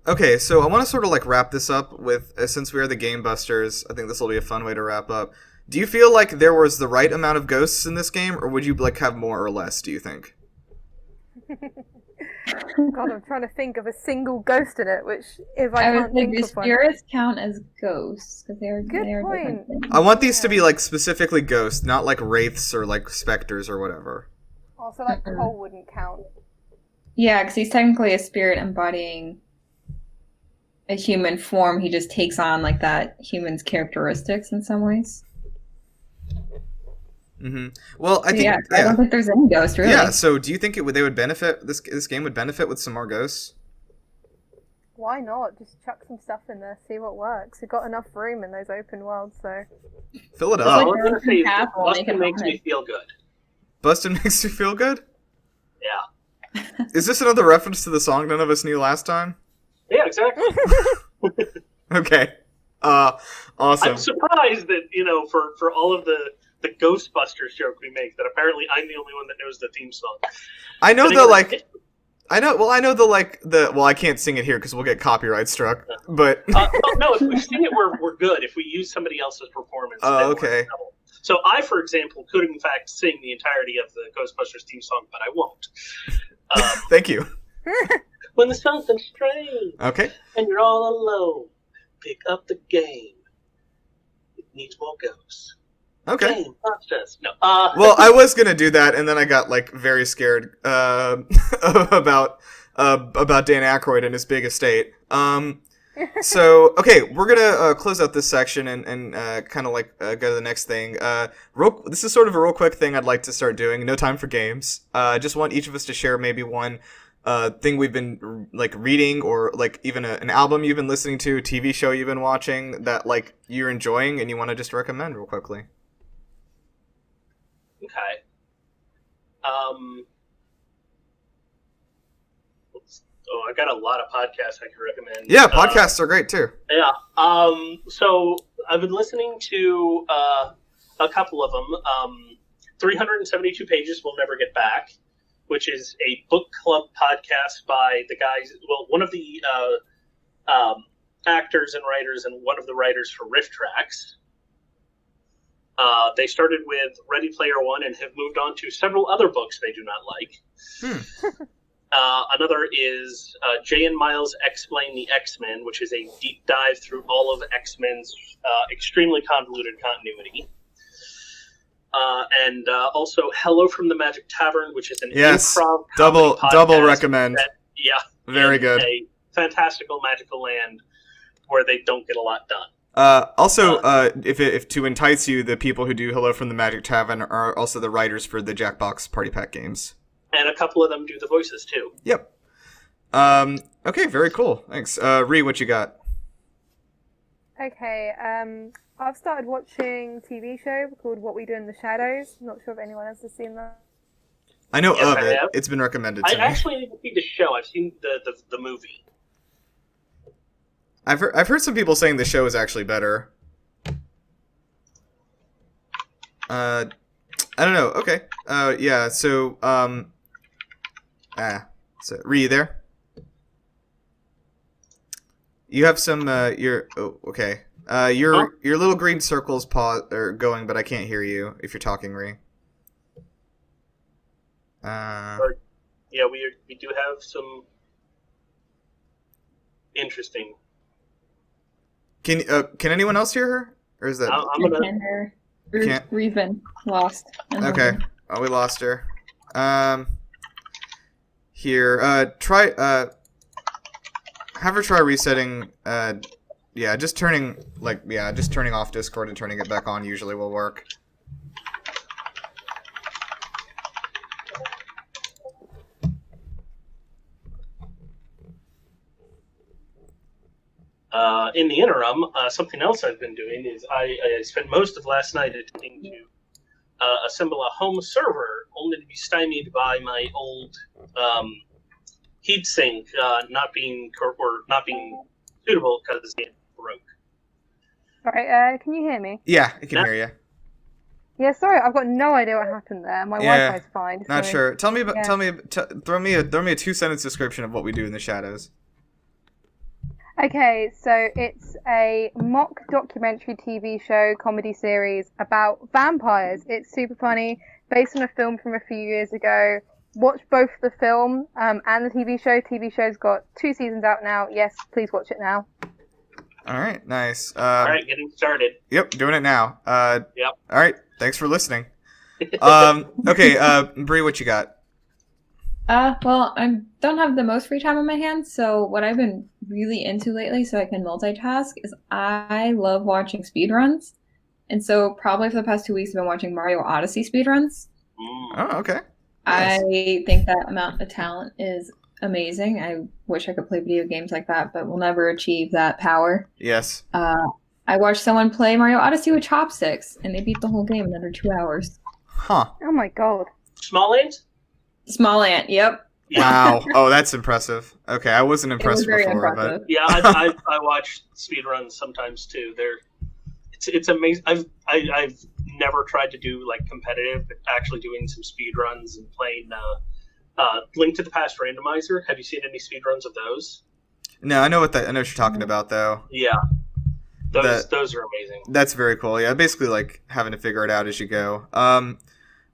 Okay, so I want to sort of, like, wrap this up with, since we are the GameBusters, I think this will be a fun way to wrap up. Do you feel like there was the right amount of ghosts in this game, or would you, like, have more or less, do you think?
God, I'm trying to think of a single ghost in it, which, if I
I would
can't
think
think
the
of one...
spirits count as ghosts, because they're
Good
different
point.
things.
I want these to be, like, specifically ghosts, not, like, wraiths or, like, specters or whatever.
Also, like, Cole wouldn't count.
Yeah, because he's technically a spirit embodying a human form. He just takes on, like, that human's characteristics in some ways.
Mm-hmm. Well, I think...
I don't think there's any ghost, really.
Yeah, so do you think they would benefit, this game would benefit with some more ghosts?
Why not? Just chuck some stuff in there, see what works. You've got enough room in those open worlds, so...
Fill it
It's
up.
like
I was going to say,
Apple, make
Bustin'
it
makes me
happen.
feel good.
Bustin' makes you feel good?
Yeah.
Is this another reference to the song none of us knew last time?
Yeah, exactly.
Okay. Awesome.
I'm surprised that, for all of the Ghostbusters joke we make, that apparently I'm the only one that knows the theme song.
I know
But
the,
anyway,
like... Well, I can't sing it here because we'll get copyright struck, but...
no, if we sing it, we're good. If we use somebody else's performance, then we're
okay.
in trouble. So I, for example, could in fact sing the entirety of the Ghostbusters theme song, but I won't.
Thank you.
When there's something strange
Okay.
and you're all alone, pick up the game. It needs more ghosts.
Okay.
Game Busters. No.
Well, I was gonna do that, and then I got, like, very scared about Dan Aykroyd and his big estate. So, okay, we're gonna close out this section and kind of, like, go to the next thing. This is sort of a real quick thing I'd like to start doing. No time for games. I just want each of us to share maybe one thing we've been, like, reading, or, like, even an album you've been listening to, a TV show you've been watching that, like, you're enjoying and you want to just recommend real quickly.
Okay. I got a lot of podcasts I can recommend.
Yeah, podcasts are great too.
Yeah. So I've been listening to a couple of them. 372 Pages We'll Never Get Back, which is a book club podcast by the guys. Well, one of the actors and writers, and one of the writers for Rift Tracks. They started with Ready Player One and have moved on to several other books they do not like. Another is Jay and Miles Explain the X-Men, which is a deep dive through all of X-Men's extremely convoluted continuity. And also Hello from the Magic Tavern, which is an improv
double recommend. Very good.
A fantastical magical land where they don't get a lot done.
If to entice you, the people who do Hello from the Magic Tavern are also the writers for the Jackbox Party Pack games.
And a couple of them do the voices, too.
Yep. Okay, very cool. Thanks. Ree, what you got?
Okay, I've started watching a TV show called What We Do in the Shadows. I'm not sure if anyone else has seen that.
I know
Yes,
of
I
it.
have.
It's been recommended to me.
I actually didn't see the show. I've seen the movie.
I've heard some people saying the show is actually better. I don't know. Okay. Yeah. So so Ree, you there? You have some. Okay. Your little green circles are going, but I can't hear you if you're talking, Ree.
Yeah, we do have some interesting.
Can anyone else hear her? Or is that?
I'm gonna.
Can't.
We've been lost.
Okay. Oh, we lost her. Here. Try. Have her try resetting. Just turning off Discord and turning it back on usually will work.
In the interim, something else I've been doing is I spent most of last night attempting to assemble a home server, only to be stymied by my old heatsink not being suitable because it broke.
Sorry, can you hear me?
Yeah, I can hear you.
Yeah, sorry, I've got no idea what happened there. My Wi-Fi's fine.
Not
so-
sure. Tell me about.
Yeah.
Throw me a 2-sentence description of what we do in the shadows.
Okay, so it's a mock documentary TV show comedy series about vampires. It's super funny, based on a film from a few years ago. Watch both the film and the TV show. TV show's got 2 seasons out now. Yes, please watch it now.
All right, nice.
All right, getting started.
Yep, doing it now.
Yep.
All right, thanks for listening. Okay, Bree, what you got?
Well, I don't have the most free time on my hands, so what I've been really into lately so I can multitask is I love watching speedruns. And so probably for the past 2 weeks I've been watching Mario Odyssey speedruns.
Oh, okay. Nice.
I think that amount of talent is amazing. I wish I could play video games like that, but we'll never achieve that power.
Yes.
I watched someone play Mario Odyssey with chopsticks, and they beat the whole game in under 2 hours.
Huh.
Oh my god.
Small ants?
Small ant, yep.
Wow. Oh, that's impressive. Okay, I wasn't impressed
very
before,
impressive.
but
Yeah, I watch speedruns sometimes too. It's amazing. I've never tried to do like competitive, but actually doing some speedruns and playing Link to the Past Randomizer. Have you seen any speedruns of those?
no, I know what you're talking about though.
Yeah. Those are amazing.
That's very cool. Yeah, basically like having to figure it out as you go.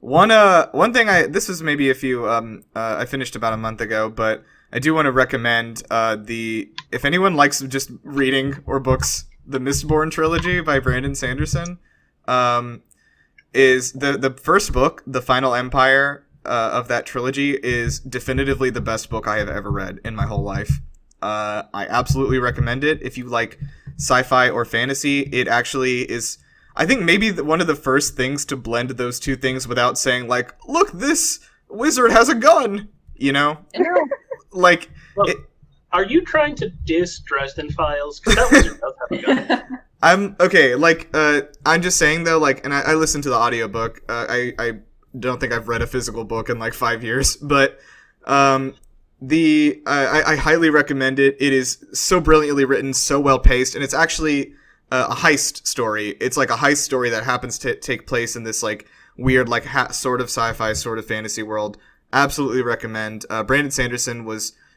One thing this was maybe I finished about a month ago, but I do want to recommend if anyone likes just reading or books, the Mistborn trilogy by Brandon Sanderson, is the first book, The Final Empire, of that trilogy is definitively the best book I have ever read in my whole life. I absolutely recommend it. If you like sci-fi or fantasy, it actually is, I think, maybe one of the first things to blend those two things without saying, like, look, this wizard has a gun, you know? Like,
Look, are you trying to diss Dresden Files? Because that wizard does have a gun.
I'm, okay, like, I'm just saying, though, like, and I listened to the audiobook, I don't think I've read a physical book in, like, 5 years, but, I highly recommend it. It is so brilliantly written, so well paced, and it's actually a heist story. It's like a heist story that happens to take place in this like weird, like sort of sci-fi, sort of fantasy world. Absolutely recommend. Brandon Sanderson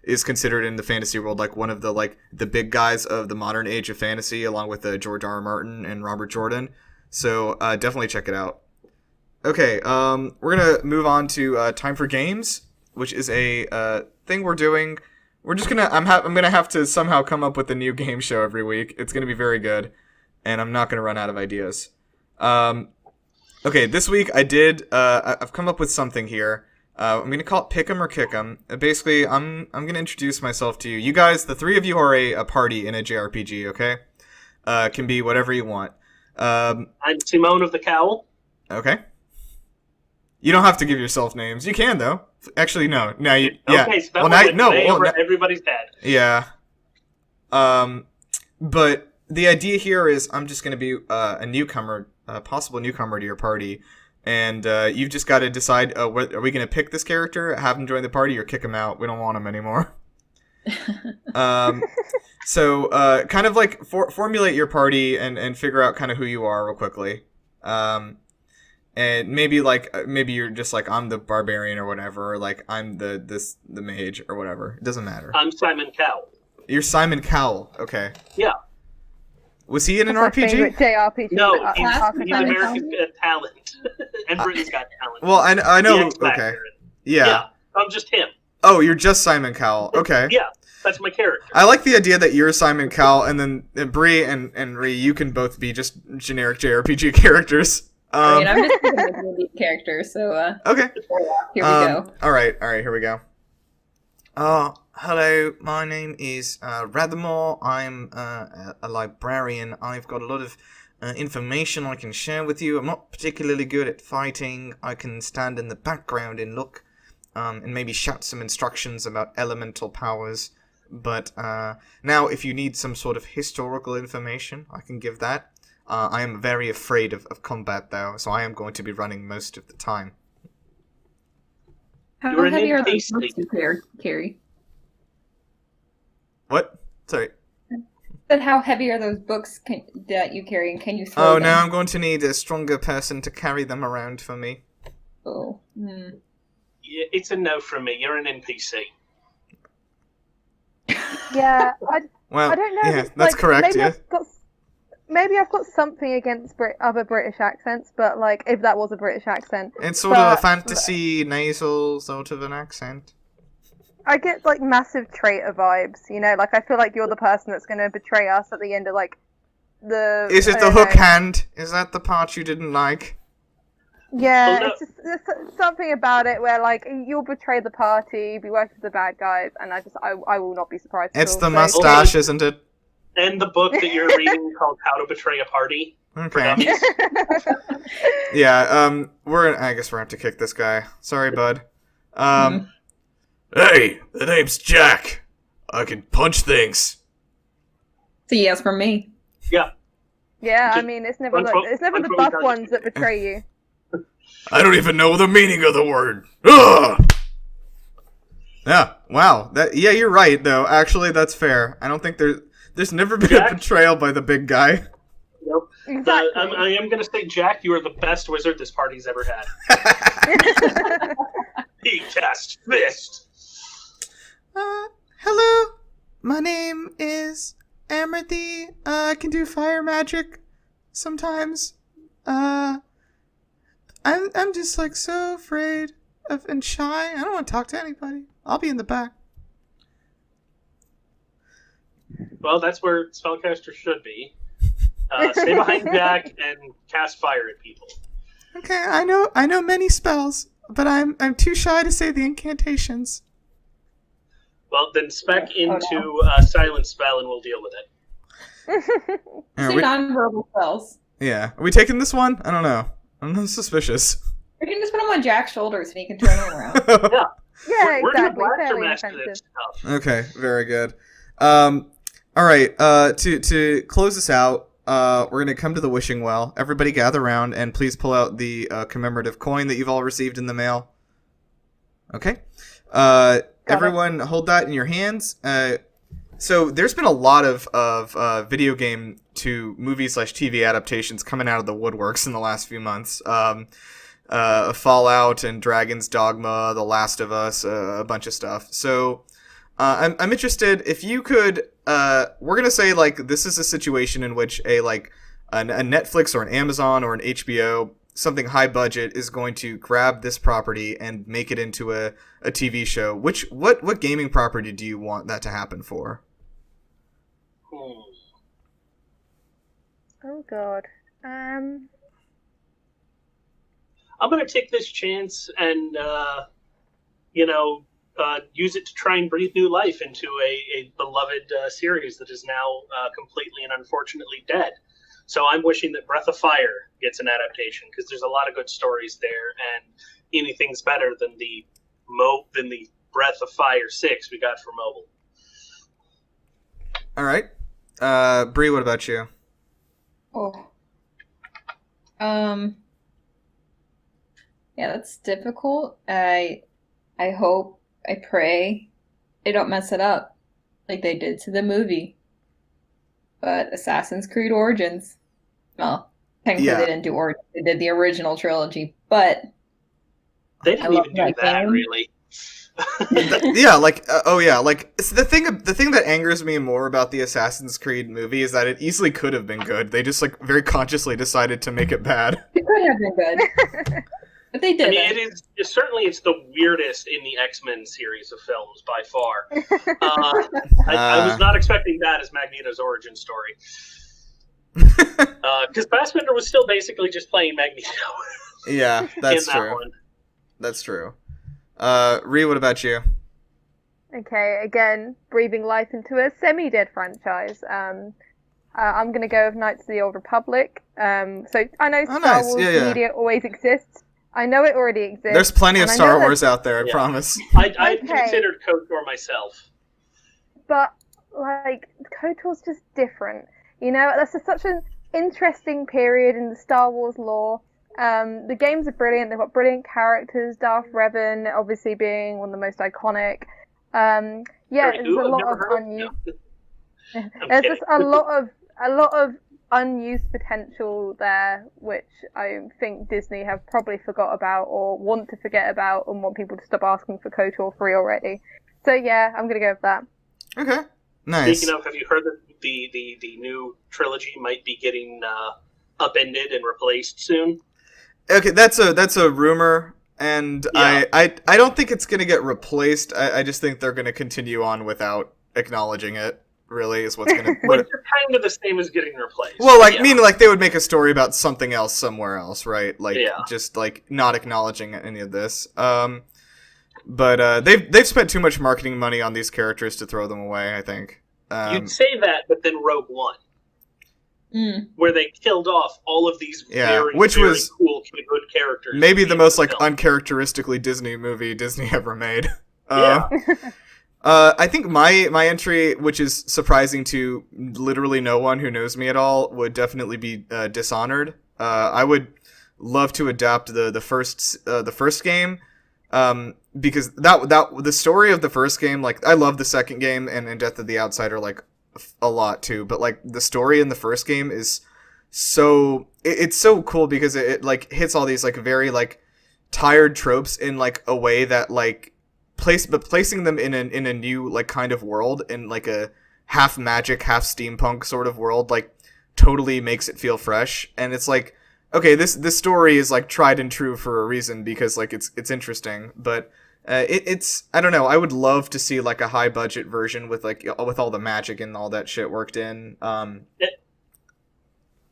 is considered in the fantasy world like one of the big guys of the modern age of fantasy, along with George R.R. Martin and Robert Jordan. So definitely check it out. Okay, we're gonna move on to Time for Games, which is a thing we're doing. We're just gonna I'm gonna have to somehow come up with a new game show every week. It's gonna be very good, and I'm not gonna run out of ideas. Okay, this week I've come up with something here. I'm gonna call it Pick 'em or Kick 'em. Basically, I'm gonna introduce myself to you. You guys, the three of you are a party in a JRPG. Okay, can be whatever you want.
I'm Simone of the Cowl.
Okay. You don't have to give yourself names. You can though. Actually, no. Now you. Yeah.
Okay, so that everybody's dead.
Yeah. But the idea here is I'm just gonna be a newcomer, a possible newcomer to your party. And you've just got to decide, are we going to pick this character, have him join the party, or kick him out? We don't want him anymore. So kind of like formulate your party and figure out kind of who you are real quickly. And maybe you're just like, I'm the barbarian or whatever, or like I'm the mage or whatever. It doesn't matter.
I'm Simon Cowell.
You're Simon Cowell. Okay.
Yeah.
Was he in an
That's my
RPG?
favorite JRPG.
No, he's
Simon
America's Got Talent. And Britain's Got Talent.
Well, I know.
The X
Okay.
Factor.
Yeah.
I'm just him.
Oh, you're just Simon Cowell. Okay.
Yeah, that's my character.
I like the idea that you're Simon Cowell, and then Bree and Ree, you can both be just generic JRPG characters.
I mean, I'm just thinking of the lead character, so
Okay.
here we go.
All right, here we go. Hello, my name is Rathamore. I'm a librarian. I've got a lot of information I can share with you. I'm not particularly good at fighting. I can stand in the background and look, and maybe shout some instructions about elemental powers. But now, if you need some sort of historical information, I can give that. I am very afraid of combat, though, so I am going to be running most of the time.
How
You're an
heavy are those
NPC.
books you carry?
What? Sorry.
But how heavy are those books that you carry, and can you throw
Oh,
them?
now I'm going to need a stronger person to carry them around for me.
Oh.
Yeah, it's a no from me. You're an NPC.
Yeah,
Well,
I don't know.
yeah,
if it's,
that's
like,
correct, yeah.
Maybe I've got something against other British accents, but like if that was a British accent,
It's sort of a
But-
fantasy, nasal sort of an accent.
I get like massive traitor vibes. You know, like I feel like you're the person that's going to betray us at the end of like the.
Is it
I
the
don't
hook
know.
hand? Is that the part you didn't like?
Yeah,
Oh, no.
it's just there's something about it where like you'll betray the party, be working with the bad guys, and I will not be surprised. at
It's
all,
the
so-
mustache, isn't it?
And the book that you're reading called How to Betray a Party.
Okay.
Dummies.
Yeah, I guess we're gonna have to kick this guy. Sorry, bud. Hey, the name's Jack. I can punch things.
So yes from me.
Yeah.
Yeah, I
Just
mean it's never
run from-
the
run from
buff
guns.
ones that betray you.
I don't even know the meaning of the word. Ugh! Yeah, wow. Yeah, you're right, though. Actually, that's fair. I don't think there's never been
Jack?
a betrayal by the big guy.
Nope.
Exactly.
I am going to say, Jack, you are the best wizard this party's ever had. He cast fist.
Hello. My name is Amarthy. I can do fire magic sometimes. I'm just like so afraid of and shy. I don't want to talk to anybody. I'll be in the back.
Well, that's where spellcasters should be. Stay behind Jack and cast fire at people.
Okay, I know many spells, but I'm too shy to say the incantations.
Well, then spec
Oh, no.
into silent spell and we'll deal with it.
Say non-verbal spells.
Yeah. Are we taking this one? I don't know. I'm suspicious.
We can just put him on Jack's shoulders and he can turn him around.
Yeah,
We're doing
exactly.
blaster
Fairly
master
inoffensive.
this stuff.
Okay, very good. All right. To close this out, we're gonna come to the wishing well. Everybody gather around and please pull out the commemorative coin that you've all received in the mail. Okay. Everyone, hold that in your hands. So there's been a lot of video game to movie/TV adaptations coming out of the woodworks in the last few months. Fallout and Dragon's Dogma, The Last of Us, a bunch of stuff. So I'm interested if you could. We're gonna say like this is a situation in which a Netflix or an Amazon or an HBO, something high budget, is going to grab this property and make it into a TV show. What gaming property do you want that to happen for?
Oh God.
I'm going to take this chance and, use it to try and breathe new life into a beloved series that is now completely and unfortunately dead. So I'm wishing that Breath of Fire gets an adaptation, because there's a lot of good stories there, and anything's better than the Breath of Fire 6 we got for mobile.
All right. Bree, what about you?
Yeah, that's difficult. I hope, I pray they don't mess it up like they did to the movie. But Assassin's Creed Origins, well, technically they didn't do Origins, they did the original trilogy, but
they didn't even do that, really.
It's the thing that angers me more about the Assassin's Creed movie is that it easily could have been good. They just very consciously decided to make it bad.
It could have been good. But they did.
I mean, it's the weirdest in the X-Men series of films by far. I was not expecting that as Magneto's origin story. Because Fassbender was still basically just playing Magneto.
Yeah, that's
in
true.
That one.
That's true. Rhea, what about you?
Okay, again, breathing life into a semi-dead franchise. I'm going to go with Knights of the Old Republic. So I know Star Wars media always exists. I know it already exists.
There's plenty of Star Wars out there, I promise.
I considered KOTOR myself.
But, KOTOR's just different. That's such an interesting period in the Star Wars lore. The games are brilliant. They've got brilliant characters. Darth Revan, obviously, being one of the most iconic. There's a lot of unused. There's just a lot of unused potential there, which I think Disney have probably forgot about or want to forget about, and want people to stop asking for KOTOR 3 already. So yeah, I'm gonna go with that.
Okay, nice.
Speaking of, have you heard that the new trilogy might be getting upended and replaced soon?
Okay, that's a rumor, and yeah. I don't think it's gonna get replaced. I just think they're gonna continue on without acknowledging it. Really, is what's gonna.
Which are kind of the same as getting replaced.
Well, meaning they would make a story about something else somewhere else, right? Just not acknowledging any of this. But they've spent too much marketing money on these characters to throw them away, I think.
You'd say that, but then Rogue One. Where they killed off all of these very cool, good characters.
Maybe the most uncharacteristically Disney movie Disney ever made. I think my entry, which is surprising to literally no one who knows me at all, would definitely be Dishonored. I would love to adapt the first game, because that the story of the first game, I love the second game and Death of the Outsider a lot too, but the story in the first game is it's so cool because it hits all these very tired tropes in a way that placing them in a new kind of world, in a half magic, half steampunk sort of world, totally makes it feel fresh. And it's okay, this story is tried and true for a reason, because it's interesting. But it's I don't know. I would love to see a high budget version with with all the magic and all that shit worked in.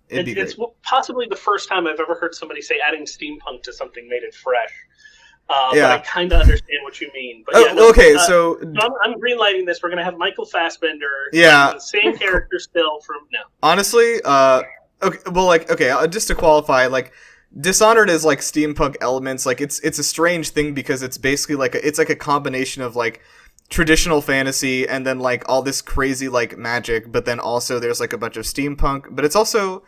It's possibly the first time I've ever heard somebody say adding steampunk to something made it fresh. But I kind of understand what you mean. But
so
I'm greenlighting this. We're going to have Michael Fassbender.
Yeah.
The same character still from now.
Honestly, just to qualify, Dishonored is steampunk elements. It's a strange thing because it's basically it's a combination of traditional fantasy and then all this crazy magic, but then also there's a bunch of steampunk. But it's also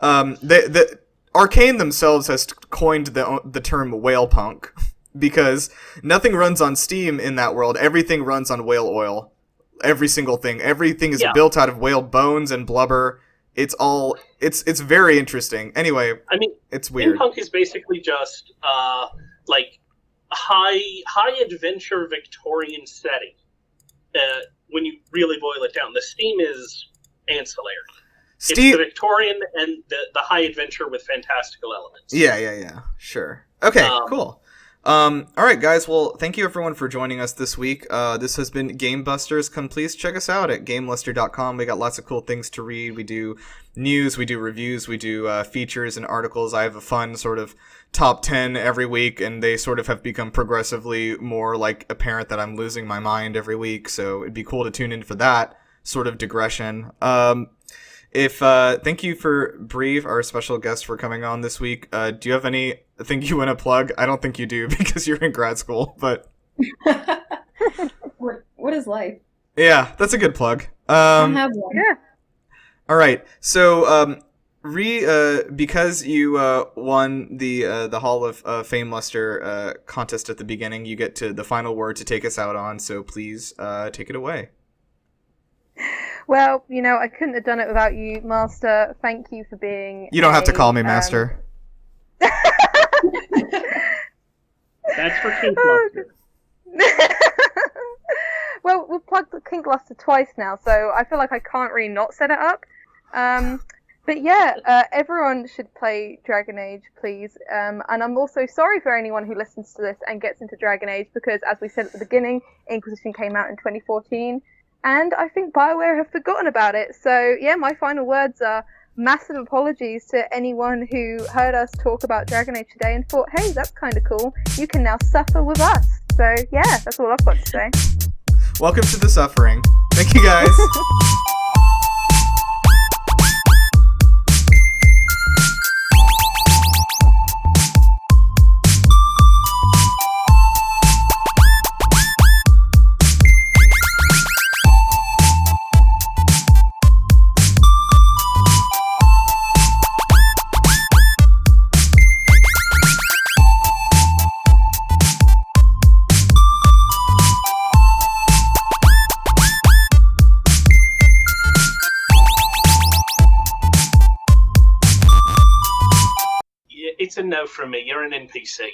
the Arcane themselves has coined the term whale punk. Because nothing runs on Steam in that world. Everything runs on whale oil. Every single thing. Everything is built out of whale bones and blubber. it's very interesting. Anyway,
I mean,
it's weird.
Steampunk is basically just like high adventure Victorian setting. When you really boil it down, the Steam is ancillary. It's the Victorian and the high adventure with fantastical elements.
Yeah. Sure. Okay, cool. All right, guys. Well, thank you everyone for joining us this week. This has been GameBusters. Come please check us out at GameLuster.com. We got lots of cool things to read. We do news, we do reviews, we do features and articles. I have a fun sort of top 10 every week, and they sort of have become progressively more like apparent that I'm losing my mind every week. So it'd be cool to tune in for that sort of digression. Thank you for Bree, our special guest, for coming on this week. Do you have anything you want to plug? I don't think you do because you're in grad school, but
what is life?
Yeah, that's a good plug.
I don't have one.
Yeah.
All right, so because you won the Hall of Fame Luster contest at the beginning, you get to the final word to take us out on. So please take it away.
Well, I couldn't have done it without you, Master. Thank you for being.
You don't have to call me Master.
That's for GameLuster.
Well, we've plugged the GameLuster twice now, so I feel like I can't really not set it up. But yeah, everyone should play Dragon Age, please. And I'm also sorry for anyone who listens to this and gets into Dragon Age, because as we said at the beginning, Inquisition came out in 2014. And I think BioWare have forgotten about it. So, yeah, my final words are massive apologies to anyone who heard us talk about Dragon Age today and thought, hey, that's kind of cool. You can now suffer with us. So, yeah, that's all I've got to say.
Welcome to the suffering. Thank you, guys.
It's a no from me. You're an NPC.